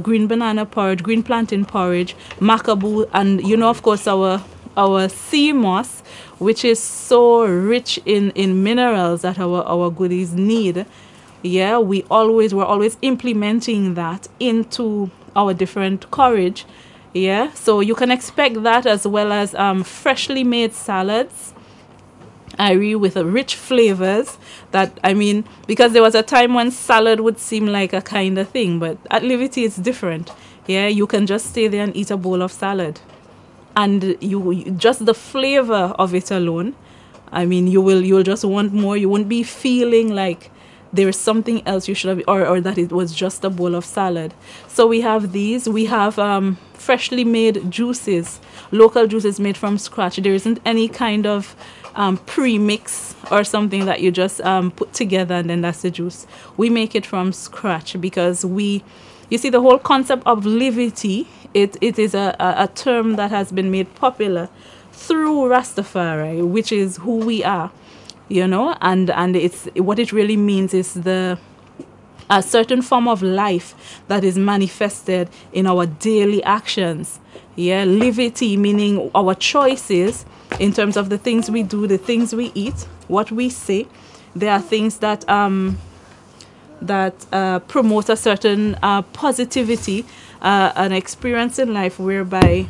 green banana porridge, green plantain porridge, macaboo, and of course our sea moss, which is so rich in minerals that our goodies need. Yeah, we're always implementing that into our different porridge. Yeah, so you can expect that, as well as freshly made salads, with rich flavors. That, because there was a time when salad would seem like a kind of thing, but at Livity it's different. Yeah, you can just stay there and eat a bowl of salad, and you just the flavor of it alone. You'll just want more. You won't be feeling like there is something else you should have, or that it was just a bowl of salad. So we have these. We have freshly made juices, local juices made from scratch. There isn't any kind of pre-mix or something that you just put together and then that's the juice. We make it from scratch because you see, the whole concept of Livity, it is a term that has been made popular through Rastafari, which is who we are. And it's what it really means is a certain form of life that is manifested in our daily actions. Yeah, Livity meaning our choices in terms of the things we do, the things we eat, what we say. There are things that promote a certain positivity, an experience in life whereby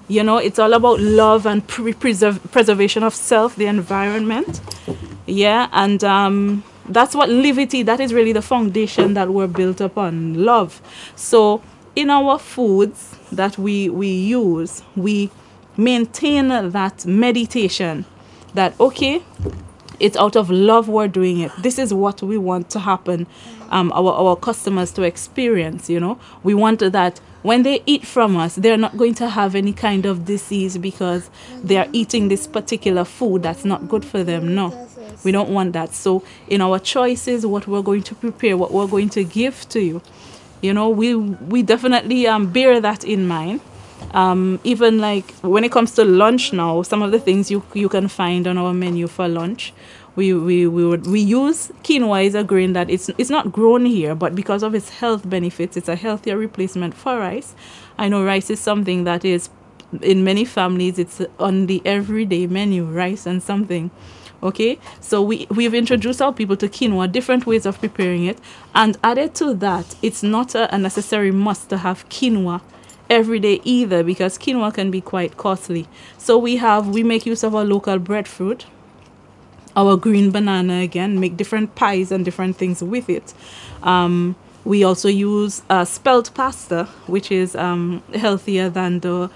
it's all about love and preservation of self, the environment. Yeah, and that's what Livity, that is really the foundation that we're built upon, love. So in our foods that we use, we maintain that meditation, that okay, it's out of love we're doing it. This is what we want to happen, our customers to experience, you know. We want that when they eat from us, they're not going to have any kind of disease because they're eating this particular food that's not good for them. No, we don't want that. So in our choices, what we're going to prepare, what we're going to give to you, you know, we definitely bear that in mind. Even like when it comes to lunch now, some of the things you can find on our menu for lunch, we use quinoa is a grain that it's not grown here, but because of its health benefits, it's a healthier replacement for rice. I know rice is something that is in many families, it's on the everyday menu, rice and something. Okay, so we've introduced our people to quinoa, different ways of preparing it, and added to that, it's not a necessary must to have quinoa every day either, because quinoa can be quite costly. So we make use of our local breadfruit, our green banana, again, make different pies and different things with it. We also use spelt pasta, which is healthier than the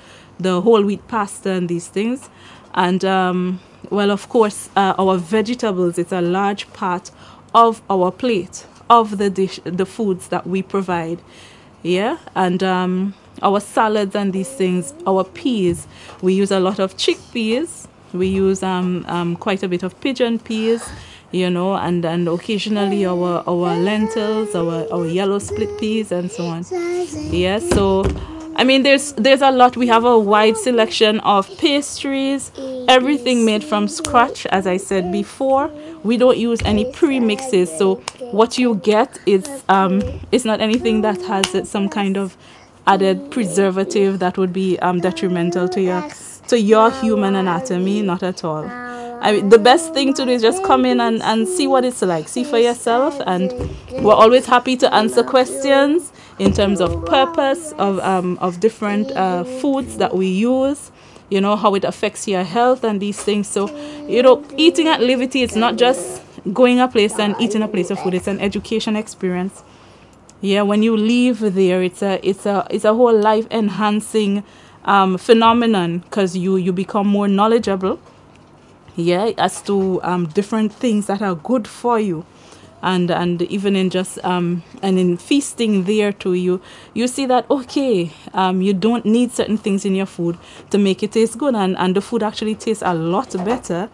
whole wheat pasta and these things. And well, of course, our vegetables, it's a large part of our plate, of the dish, the foods that we provide. Yeah, and our salads and these things, our peas, we use a lot of chickpeas. We use quite a bit of pigeon peas, you know, and occasionally our lentils, our yellow split peas and so on. Yeah, so I mean, there's a lot. We have a wide selection of pastries, everything made from scratch, as I said before. We don't use any pre-mixes, so what you get is it's not anything that has some kind of added preservative that would be detrimental to your human anatomy. Not at all. I mean, the best thing to do is just come in and see what it's like, see for yourself, and we're always happy to answer questions in terms of purpose of different foods that we use, you know, how it affects your health and these things. So, you know, eating at Livity, it's not just going a place and eating a place of food, it's an education experience. Yeah, when you leave there, it's a whole life enhancing phenomenon, because you become more knowledgeable, yeah, as to different things that are good for you. And even in just and in feasting there too, you see that okay, you don't need certain things in your food to make it taste good, and the food actually tastes a lot better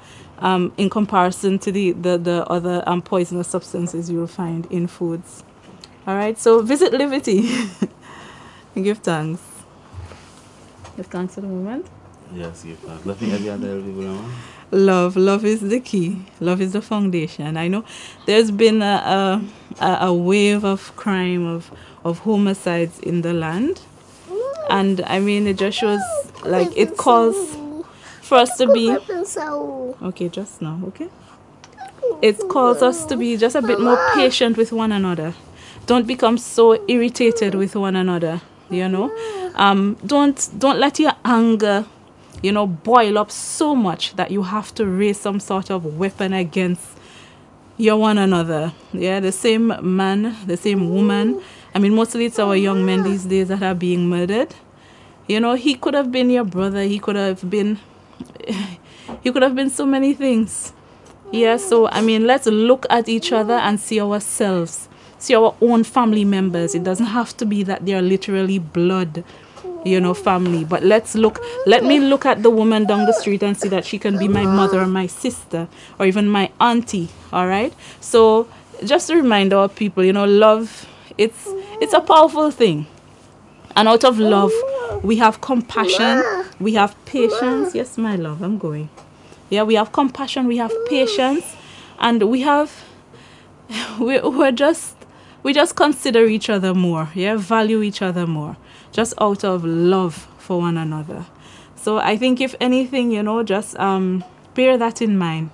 in comparison to the other poisonous substances you'll find in foods. All right, so visit Livity. Give thanks. Give thanks for the moment. Yes, give thanks. Nothing every other people. Love is the key. Love is the foundation. I know there's been a wave of crime, of homicides in the land, and I mean it just shows, like, it calls for us to be okay. Just now, okay. It calls us to be just a bit more patient with one another. Don't become so irritated with one another. You know, don't let your anger, you know, boil up so much that you have to raise some sort of weapon against your one another. Yeah, the same man, the same woman. I mean, mostly it's our young men these days that are being murdered. You know, he could have been your brother. He could have been so many things. Yeah, so I mean, let's look at each other and see ourselves, see our own family members. It doesn't have to be that they are literally blood, you know, family, but let me look at the woman down the street and see that she can be my mother or my sister or even my auntie. All right, so just to remind our people, you know, love, it's a powerful thing, and out of love we have compassion, we have patience. Yes, my love, I'm going. Yeah, we have compassion, we have patience, and we just consider each other more. Yeah, value each other more, just out of love for one another. So I think if anything, you know, just bear that in mind.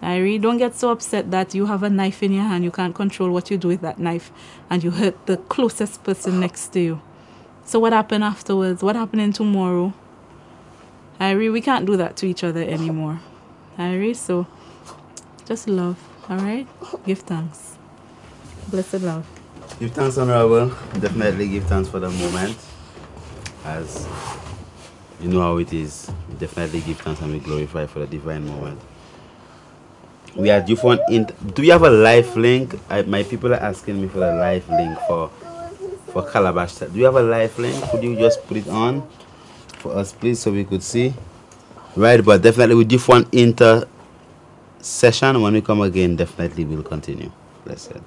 I really don't get so upset that you have a knife in your hand, you can't control what you do with that knife, and you hurt the closest person next to you. So what happened afterwards? What happening tomorrow? We can't do that to each other anymore. So just love. All right? Give thanks. Blessed love. Give thanks, Honorable. Definitely give thanks for the moment. As you know how it is. Definitely give thanks and we glorify for the divine moment. We are due for do you have a live link? My people are asking me for a live link for Calabash. Do you have a live link? Could you just put it on for us, please, so we could see? Right, but definitely we do for an session. When we come again, definitely we'll continue. Blessed.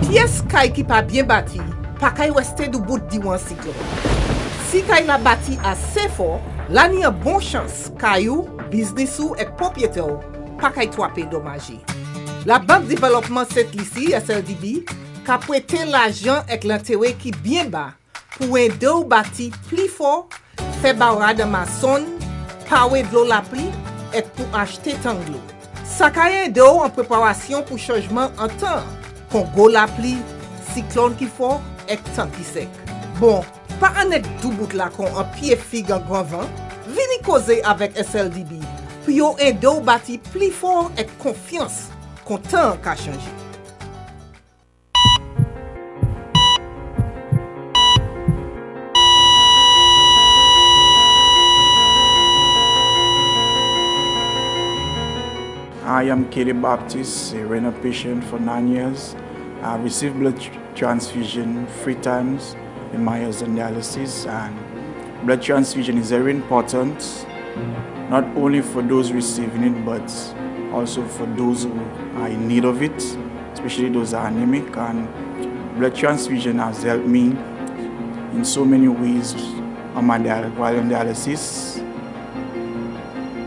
Pièce kay qui pas bien bâti, pas kay rester du bout di wan cycle. Si kay la bâti assez fort, là ni a bon chance kayou, business ou et propriétaire ou, pas kay trompé dommagé. La Banque Développement Saint Lucia SLDB ka prêté l'argent avec l'intérêt qui bien bas pour aider ou bâti plus fort, faire barrage de maçon, pawe de l'eau la pluie et pour acheter tanglo. Ça ka aide ou en préparation pour changement en temps. Congo la pluie, cyclone qui fort et temps qui sec. Bon, pas en être tout bout là qu'on en pied figue en grand vent, vini causer avec SLDB, puis yo aider ou bâti plus fort et confiance. Content qu'a changé. I am Katie Baptist, a renal patient for 9 years. I received blood transfusion 3 times in my years on dialysis, and blood transfusion is very important, not only for those receiving it, but also for those who are in need of it, especially those who are anemic. And blood transfusion has helped me in so many ways on my while on dialysis.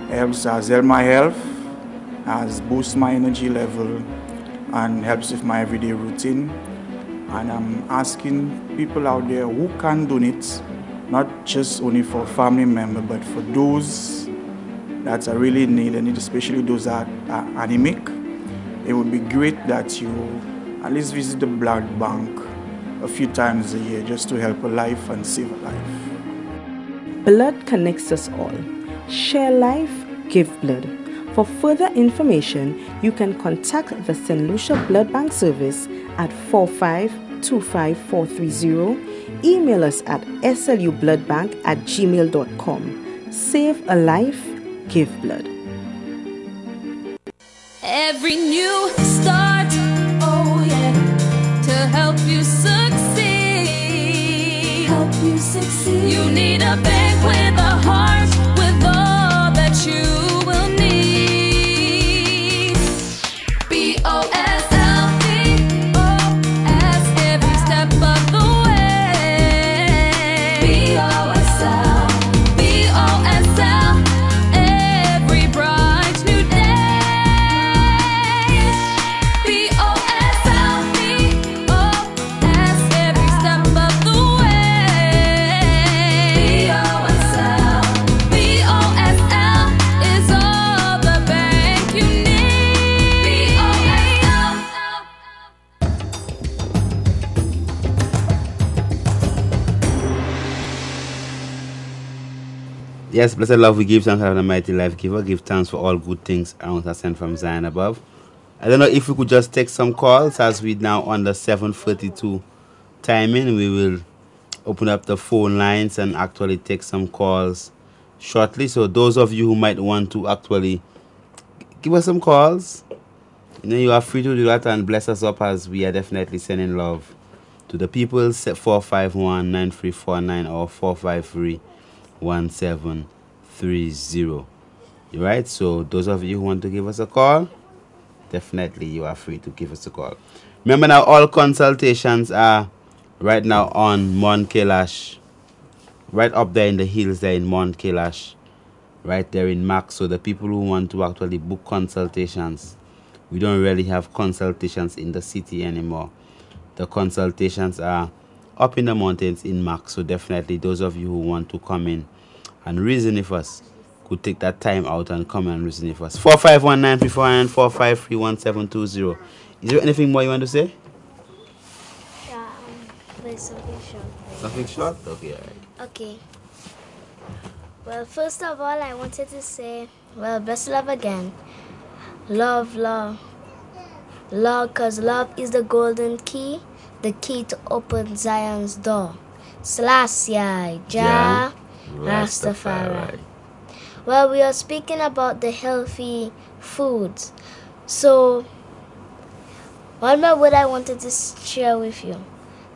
Has helped my health, has boosted my energy level, and helps with my everyday routine. And I'm asking people out there who can donate, not just only for family member, but for those that are really in need, and especially those that are anemic. It would be great that you at least visit the blood bank a few times a year just to help a life and save a life. Blood connects us all. Share life, give blood. For further information, you can contact the Saint Lucia Blood Bank Service at 4525430. Email us at slubloodbank@gmail.com. Save a life, give blood. Every new start, oh yeah, to help you succeed. You need a bank with a heart, with all that you will need. BOSLBOS, every step of the way. BOSL, every bright new day. BOSL, every step of the way. BOSL is all the bank you need. Yes, blessed love, we give thanks to the mighty life giver. Give thanks for all good things around us sent from Zion above. I don't know if we could just take some calls as we now on the 7:42 timing. We will open up the phone lines and actually take some calls shortly. So those of you who might want to actually give us some calls, you are free to do that and bless us up, as we are definitely sending love to the people. 451-9349 or 453-1730. Right? So those of you who want to give us a call, definitely you are free to give us a call. Remember now, all consultations are right now on Mount Kailash, right up there in the hills there in Mount Kailash, right there in Max. So the people who want to actually book consultations, we don't really have consultations in the city anymore. The consultations are up in the mountains in Max. So definitely those of you who want to come in and reason with us could take that time out and come and reason with us. 451-9349 and 453-1720. Is there anything more you want to say? Yeah, play something short. Something short? Okay, alright. Okay. Well, first of all, I wanted to say, well, blessed love again. Love, love. Love, because love is the golden key, the key to open Zion's door. Selassie, Jah, Rastafari. Well, we are speaking about the healthy foods. So, one more word I wanted to share with you,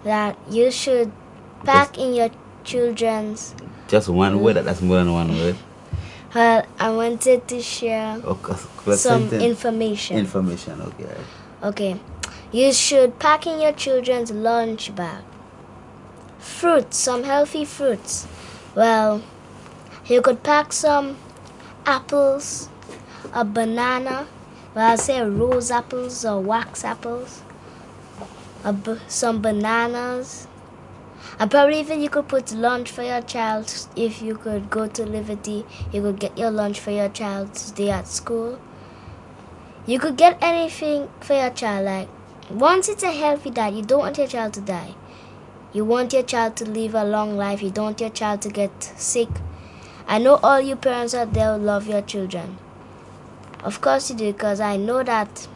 that you should pack in your children's... Just one word? That's more than one word. Well, I wanted to share some information. Information, okay. Okay. You should pack in your children's lunch bag. Fruits, some healthy fruits. Well, you could pack some apples, a banana. Well, I'll say rose apples or wax apples. Some bananas. And probably even you could put lunch for your child. If you could go to Livity, you could get your lunch for your child's day at school. You could get anything for your child. Like, once it's a healthy diet, you don't want your child to die. You want your child to live a long life. You don't want your child to get sick. I know all you parents out there love your children. Of course you do, because I know that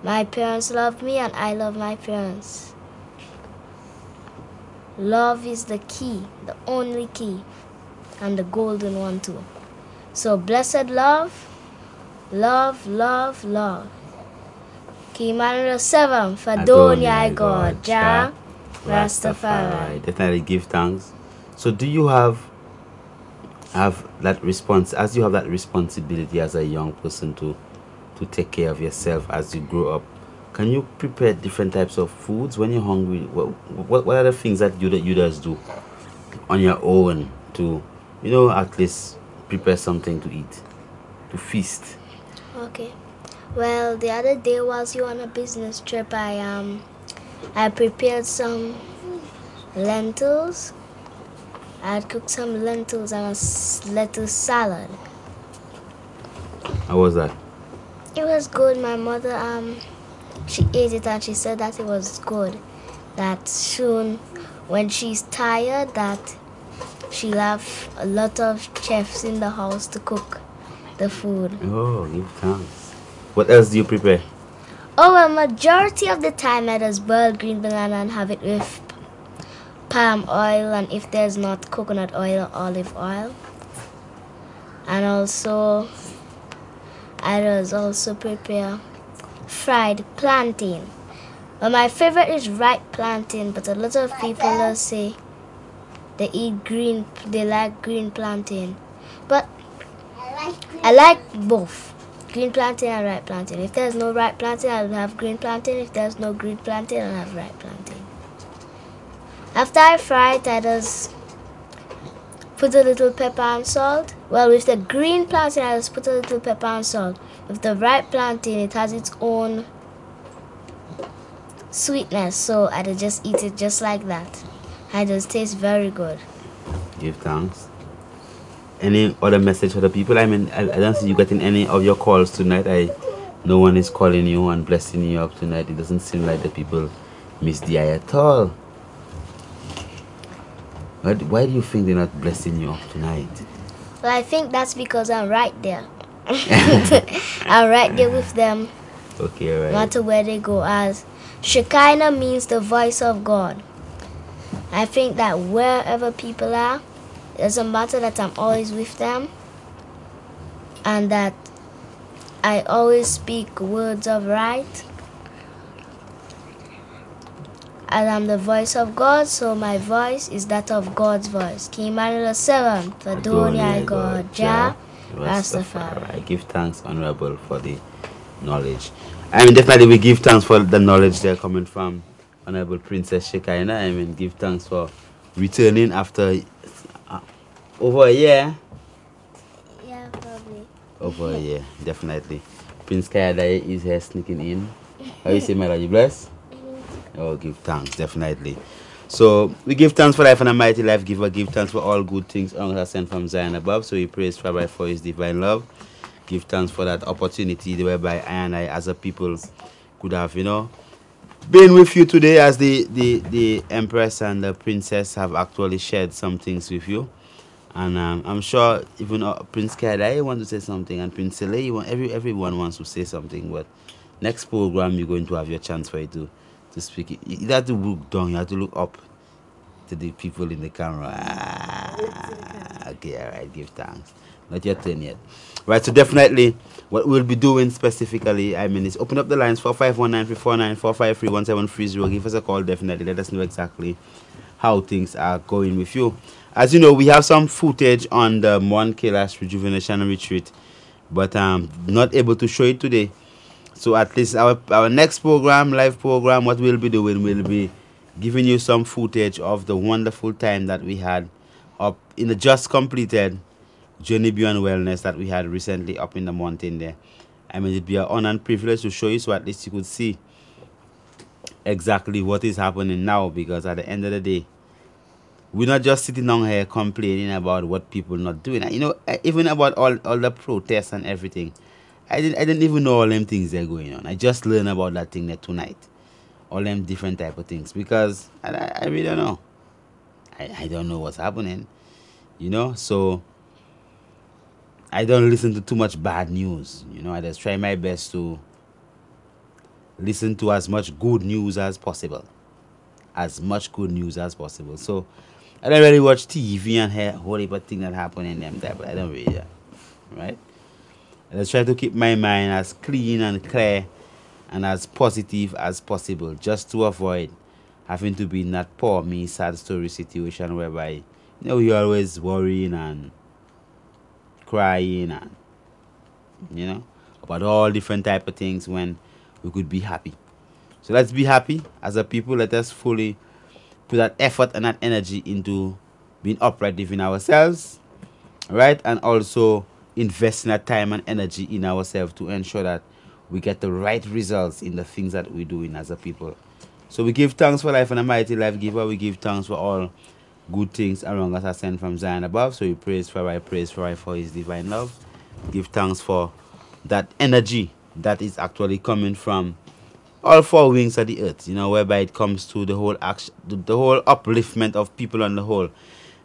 my parents love me and I love my parents. Love is the key, the only key, and the golden one too. So blessed love, love, love, love. Kimano 7, Fadonia God, Jah, Rastafari. Definitely give thanks. So do you have that response, as you have that responsibility as a young person to take care of yourself as you grow up? Can you prepare different types of foods when you're hungry? What are the things that you just do on your own to, at least prepare something to eat, to feast? Okay. Well, the other day whilst you were on a business trip, I prepared some lentils. I had cooked some lentils and a lettuce salad. How was that? It was good. My mother, she ate it and she said that it was good. That soon, when she's tired, that she'll have a lot of chefs in the house to cook the food. Oh, give thanks. What else do you prepare? Oh, well, majority of the time I just boil green banana and have it with palm oil, and if there's not coconut oil, olive oil. And also, I just also prepare fried plantain. Well, my favorite is ripe plantain, but a lot of people will say they like green plantain. But I like both, green plantain and ripe plantain. If there's no ripe plantain, I'll have green plantain. If there's no green plantain, I'll have ripe plantain. After I fry it, I just put a little pepper and salt. Well, with the green plantain, I just put a little pepper and salt. With the ripe plantain, it has its own sweetness, so I just eat it just like that. It just tastes very good. Give thanks. Any other message for the people? I mean, I don't see you getting any of your calls tonight. No one is calling you and blessing you up tonight. It doesn't seem like the people miss the eye at all. Why do you think they're not blessing you up tonight? Well, I think that's because I'm right there. I'm right there with them. Okay, all right. No matter where they go, as Shekinah means the voice of God. I think that wherever people are, it doesn't matter that I'm always with them, and that I always speak words of right. And I'm the voice of God, so my voice is that of God's voice. King Emmanuel 7, Fadonia God, Jah, Rastafari. I give thanks, Honorable, for the knowledge. I mean, definitely we give thanks for the knowledge there coming from Honorable Princess Shekinah. I mean, give thanks for returning after over a year. Yeah, probably. Over a year, definitely. Prince Kailash is here sneaking in. How you say, my lord, you blessed? Oh, give thanks, definitely. So, we give thanks for life and a mighty life giver. Give thanks for all good things are sent from Zion above. So, we praise Rabbi for his divine love. Give thanks for that opportunity whereby I and I, as a people, could have, being with you today, as the Empress and the Princess have actually shared some things with you. And I'm sure even Prince Kailash want to say something, and Prince Sele, everyone wants to say something. But next program, you're going to have your chance for you to speak. You have to look down, you have to look up to the people in the camera. Okay, all right, give thanks. Not your turn yet. Right, so definitely what we'll be doing specifically, is open up the lines 4519-349-453-1730. Give us a call, definitely. Let us know exactly how things are going with you. As you know, we have some footage on the Mon Kailash Rejuvenation Retreat, but not able to show it today. So at least our next program, live program, what we'll be doing will be giving you some footage of the wonderful time that we had up in the just completed Journey Beyond Wellness that we had recently up in the mountain there. It'd be an honor and privilege to show you, so at least you could see exactly what is happening now, because at the end of the day, we're not just sitting down here complaining about what people not doing. Even about all the protests and everything. I didn't even know all them things that are going on. I just learned about that thing there tonight. All them different type of things. Because I really don't know. I don't know what's happening. So I don't listen to too much bad news. I just try my best to listen to as much good news as possible. As much good news as possible. So I don't really watch TV and hear a whole heap of things that happen in them there, but I don't really, right? I just try to keep my mind as clean and clear and as positive as possible, just to avoid having to be in that poor me sad story situation whereby you're always worrying and crying and about all different type of things when we could be happy. So let's be happy as a people. Let us fully put that effort and that energy into being upright within ourselves, right? And also invest in that time and energy in ourselves to ensure that we get the right results in the things that we're doing as a people. So we give thanks for life and a mighty life giver. We give thanks for all good things around us are sent from Zion above. So we praise for his divine love. Give thanks for that energy that is actually coming from all four wings of the earth, whereby it comes to the whole action, the whole upliftment of people on the whole.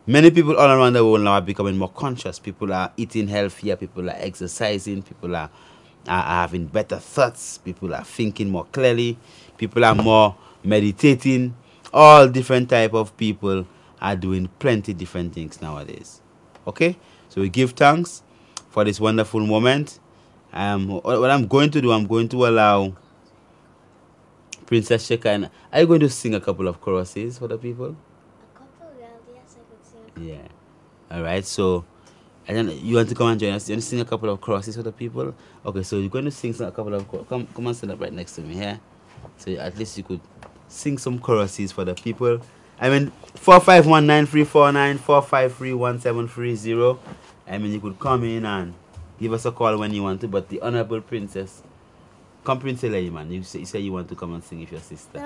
Many people all around the world now are becoming more conscious. People are eating healthier, people are exercising, people are having better thoughts, people are thinking more clearly, people are more meditating. All different type of people are doing plenty different things nowadays. Okay? So we give thanks for this wonderful moment. What I'm going to do, I'm going to allow Princess Shekinah. Are you going to sing a couple of choruses for the people? A couple, yes, I could sing. Yeah. All right. So, you want to come and join us? You want to sing a couple of choruses for the people? Okay. So you're going to sing a couple of come and stand up right next to me here. So at least you could sing some choruses for the people. 4519-349-453-1730. You could come in and give us a call when you want to. But the Honorable Princess. Come, Prince Elaine, man. You say you want to come and sing with your sister.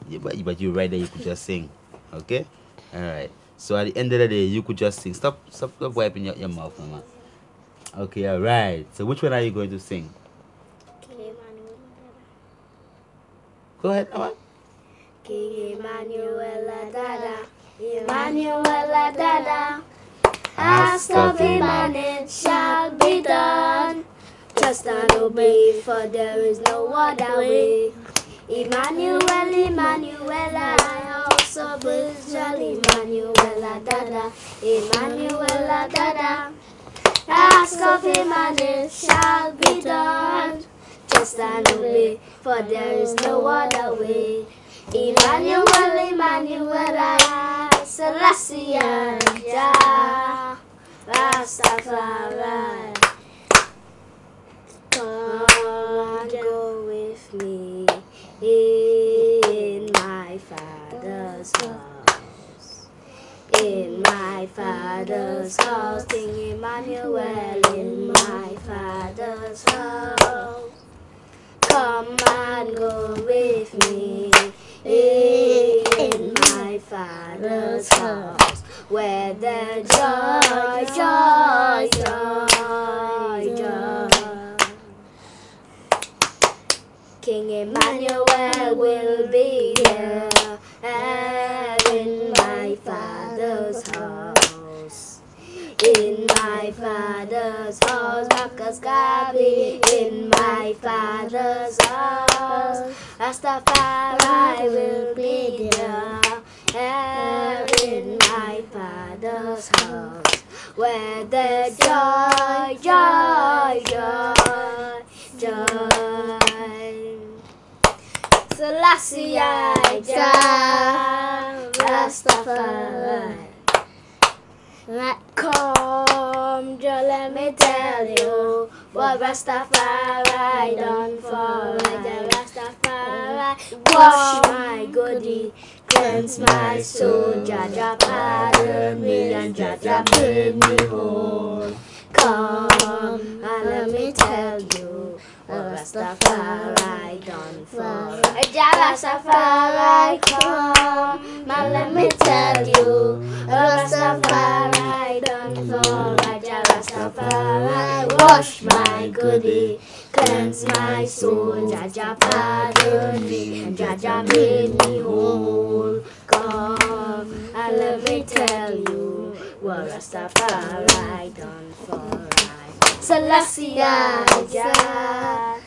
Yeah, but you're right there. You could just sing. Okay? All right. So at the end of the day, you could just sing. Stop wiping your mouth, man. Okay, all right. So which one are you going to sing? Go ahead, Aman. King Emmanuel Dada, Emmanuel Dada. Ask of him and it shall be done. Trust and obey, for there is no other way. Emmanuel, Emmanuel, I also visual Emmanuel Dada, Emmanuel Dada. Ask of him and it shall be done. Trust and obey, for there is no other way. Emmanuel, Emmanuel, I Selassie, Jah, Rastafari. Come and go with me in my Father's house. In my Father's house, King Emmanuel, in my Father's house. Come and go with me in my Father's house, where there's joy, joy, joy, joy. King Emmanuel will father's house. Marcus Garvey in my father's house. Rastafari will be there in my father's house, where there's joy, joy, joy, joy. Selassie I Jah, Rastafari. Come, just let me tell you what Rastafari done for me. Rastafari wash my goodie, cleanse my soul. Jaja pardon me and Jaja made me whole. Come and let me tell you what Rastafari done for me. Jah Rastafari, come and let me tell you what Rastafari done for me. Jah Rastafari wash my goodie, cleanse my soul. Jaja pardon me and Jaja made me whole. Come and let me tell you what Rastafari done for me. Selassie I Jah,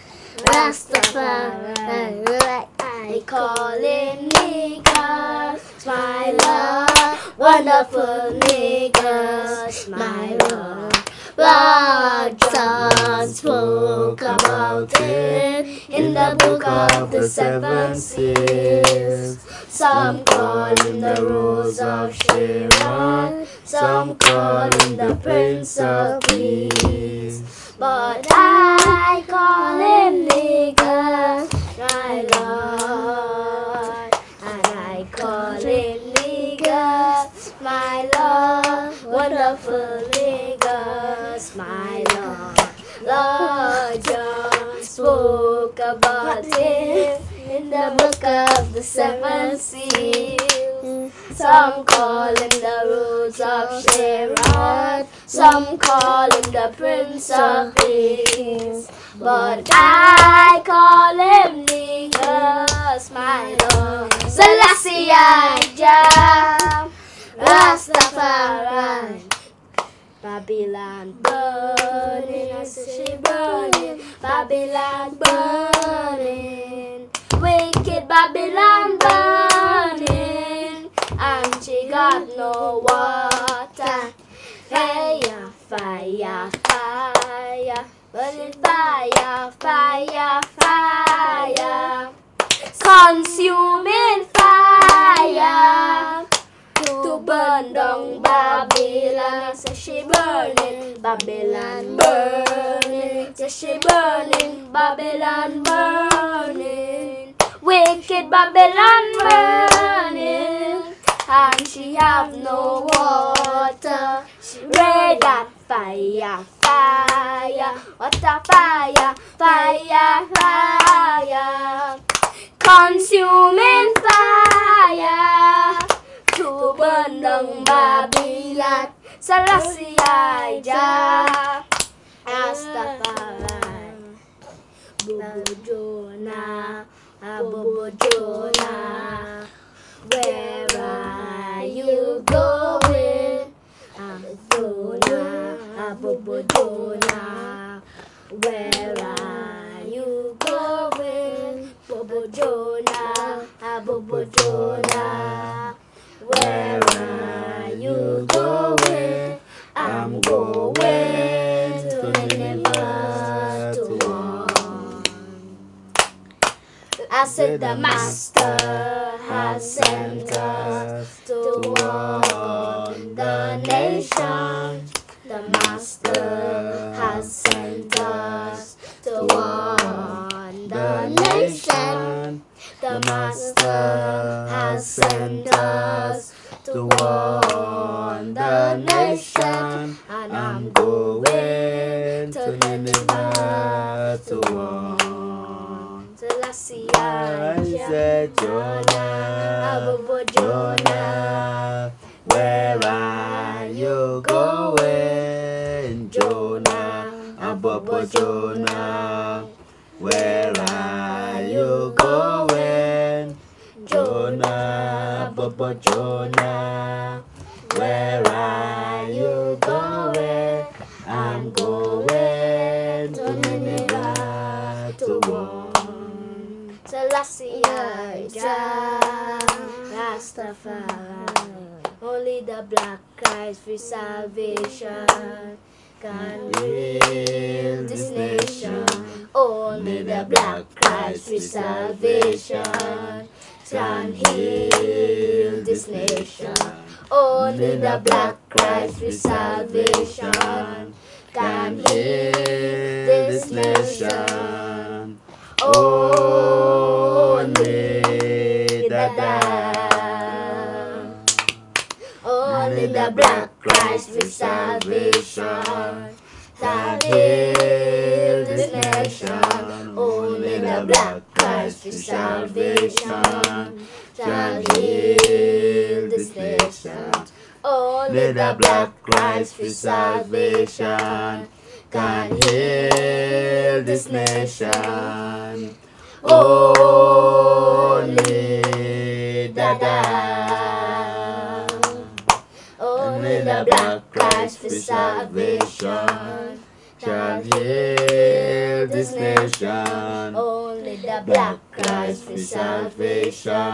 Rastafari, I calling niggas, my love, wonderful niggas, my love. Lord John spoke about it in the book of the seven seals. Some call him the Rose of Sharon, some call him the Prince of Peace, but I call him niggas, my Lord, and I call him niggas, my Lord, wonderful niggas, my Lord. Lord John spoke about him in the book of the seven seals. Some call him the Rose of Sharon, some call him the Prince of Peace, but I call him niggas, my Lord. Selassie I Jah, Rastafari. Babylon burning, I say she burning. Babylon burning, wicked Babylon burning, and she got no water. Hey, fire, fire, burning fire, fire, fire, consuming fire to burn down Babylon. Say she burning, Babylon burning. Say she burning, Babylon burning. Wicked Babylon burning, and she have no water. She red that fire, fire, water fire, fire, fire, consuming fire to burn down Babylon. Selassie I Jah, Rastafari. Bobo Jonah, Bobo Jonah, where are you going? Jonah, Bobo Jonah, where are you going? Bobo Jonah, Bobo Jonah, where are you going? I'm going to Nineveh to warn. I said the Master has sent us to warn the nation. The Master has sent us to warn the nation. The Master has sent us to warn the nation, and I'm going to Nineveh to warn. Selassie I said, Jonah, Bobo Jonah, where are you going? Jonah, Bobo Jonah, where are you going? Jonah, Bobo Jonah, where are you going? I'm and going, turning it back to one. Selassie, Jah, Rastafari. Only the black Christ for salvation can heal this nation. Only the black Christ for salvation can heal this nation. Only the black Christ for salvation can heal this nation. Only the only the black Christ for salvation can heal this nation. Only the black Christ for salvation can heal this nation. Only the black Christ for salvation can heal this nation. Only only the black Christ for salvation shall heal this nation. Only the black Christ for salvation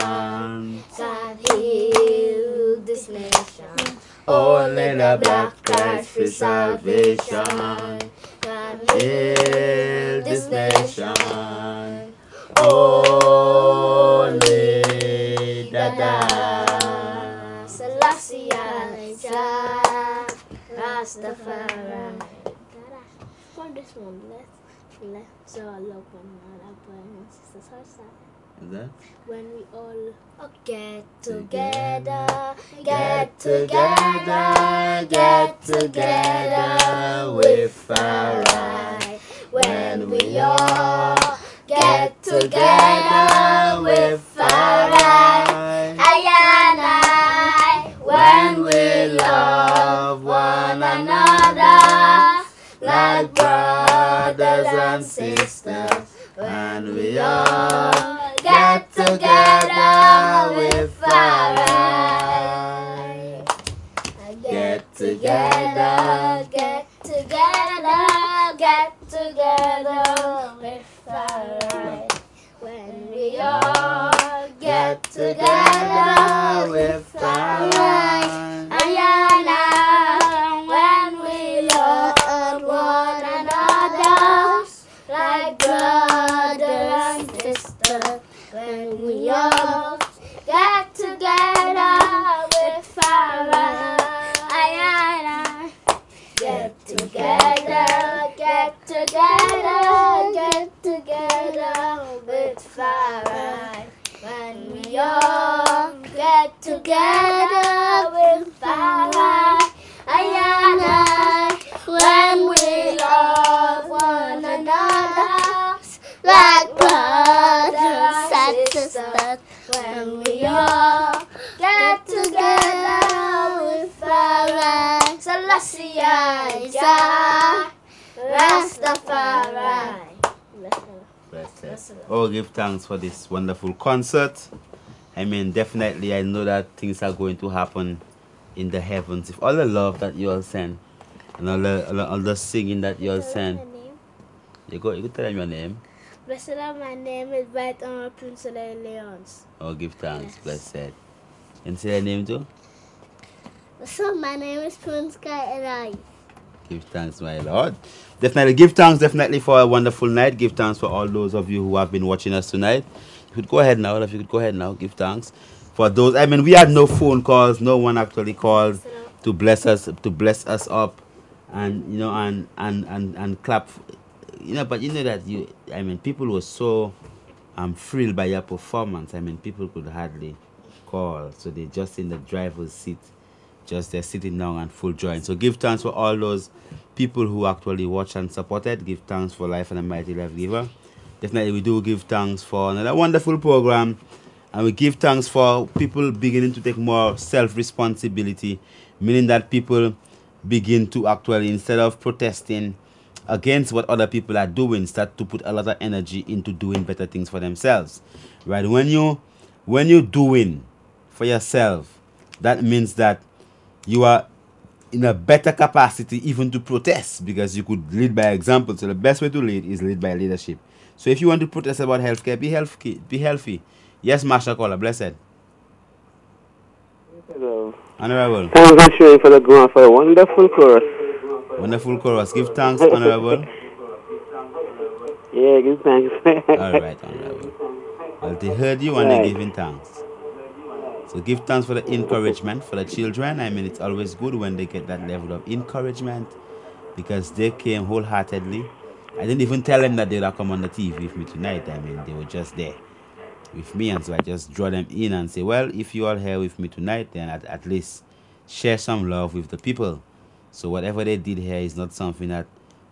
shall heal this nation. Only the black Christ for salvation can heal this nation. Only the Selassie, Jah, Rastafari. For this one, let's all love one another, brothers and sisters. How's that? Is that? When we all get together, get together, get together with alright. When we all get together with alright, when we love one another like brothers and sisters, when we all get together with alright. Get together, get together, get together with alright. When we all get together with alright. When we love one another like brother and sister. When we all get together with alright. Get together, get together, get together with alright. When we all get together with alright. When we love one another like brothers and sisters. When we all get together with alright. Selassie, Jah, Rastafari. Oh, give thanks for this wonderful concert. I mean, definitely, I know that things are going to happen in the heavens. If all the love that you all send and all the singing that you all send, you go tell them your name. Blessed, my name is Right Honorable Priest Leonce. Oh, give thanks, blessed. And say your name too? So my name is Prince Kailash. Give thanks, my Lord. Definitely give thanks, definitely, for a wonderful night. Give thanks for all those of you who have been watching us tonight. You could go ahead now. If you could go ahead now, give thanks for those. I mean, we had no phone calls. No one actually called to bless us up, and you know, and clap. You know, but you know that I mean, people were so thrilled by your performance. I mean, people could hardly call, so they just in the driver's seat. Just they're sitting down and full joy. So give thanks for all those people who actually watched and supported. Give thanks for Life and a Mighty Life Giver. Definitely we do give thanks for another wonderful program. And we give thanks for people beginning to take more self-responsibility. Meaning that people begin to actually, instead of protesting against what other people are doing, start to put a lot of energy into doing better things for themselves. Right? When you're doing for yourself, that means that you are in a better capacity even to protest, because you could lead by example. So the best way to lead is lead by leadership. So if you want to protest about healthcare, be healthy. Be healthy. Yes, Marsha Caller, blessed. Hello. Honorable. Thanks actually for the ground for a wonderful chorus. Wonderful chorus. Give thanks, Honorable. Yeah, give thanks. All right, Honorable. Well, they heard you and they're giving thanks. So give thanks for the encouragement for the children. I mean, it's always good when they get that level of encouragement, because they came wholeheartedly. I didn't even tell them that they'd come on the TV with me tonight. I mean, they were just there with me, and so I just draw them in and say, well, if you all here with me tonight, then at least share some love with the people. So whatever they did here is not something that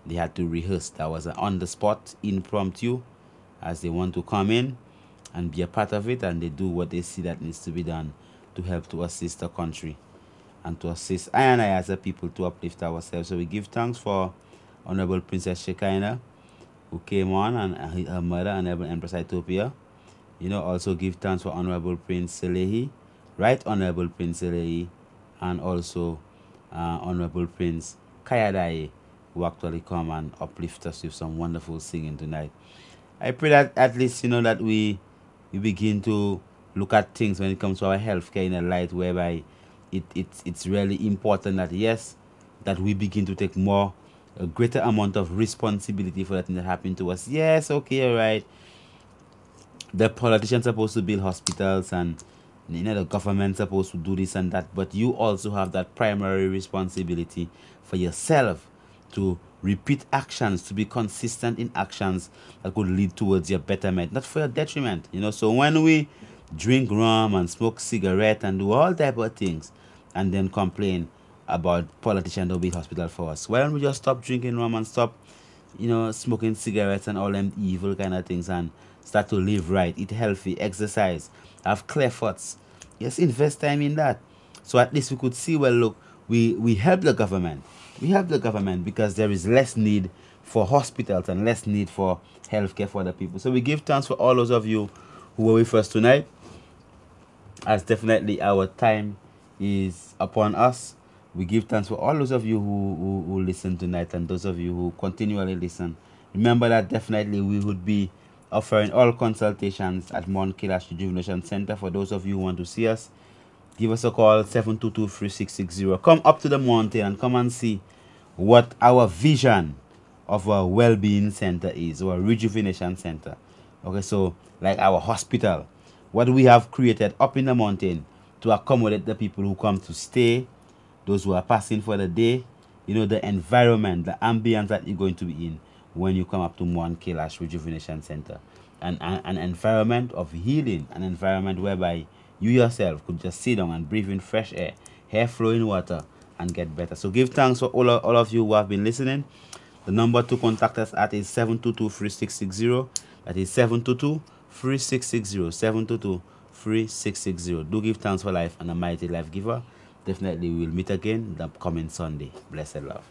they had to rehearse. That was an on-the-spot, impromptu, as they want to come in and be a part of it, and they do what they see that needs to be done to help to assist the country and to assist I and I as a people to uplift ourselves. So we give thanks for Honorable Princess Shekinah, who came on, and her mother, Honorable Empress Ethiopia. You know, also give thanks for Honorable Prince Selehi, Right Honorable Prince Selehi, and also Honorable Prince Kayadai, who actually come and uplift us with some wonderful singing tonight. I pray that at least, you know, that we begin to look at things when it comes to our healthcare in a light whereby it's really important that, yes, that we begin to take a greater amount of responsibility for the thing that happened to us. Yes, okay, all right. The politicians are supposed to build hospitals, and you know, the government's supposed to do this and that, but you also have that primary responsibility for yourself to repeat actions, to be consistent in actions that could lead towards your betterment, not for your detriment. You know, so when we drink rum and smoke cigarette and do all type of things and then complain about politicians who build hospital for us, why don't we just stop drinking rum and stop, you know, smoking cigarettes and all them evil kind of things, and start to live right, eat healthy, exercise, have clear thoughts. Yes, invest time in that. So at least we could see, well, look, we help the government. We help the government because there is less need for hospitals and less need for healthcare for the people. So we give thanks for all those of you who were with us tonight, as definitely our time is upon us. We give thanks for all those of you who listen tonight, and those of you who continually listen. Remember that definitely we would be offering all consultations at Mount Kailash Rejuvenation Center. For those of you who want to see us, give us a call, 722-3660. Come up to the mountain and come and see what our vision of our well-being center is, our rejuvenation center. Okay, so like our hospital, what we have created up in the mountain to accommodate the people who come to stay, those who are passing for the day, you know, the environment, the ambience that you're going to be in when you come up to Mount Kailash Rejuvenation Center. An environment of healing, an environment whereby you yourself could just sit down and breathe in fresh air, hair flowing water, and get better. So give thanks for all of you who have been listening. The number to contact us at is 722-3660. That is 722-3660. 722-3660. Do give thanks for life and a mighty life giver. Definitely we will meet again the coming Sunday. Blessed love.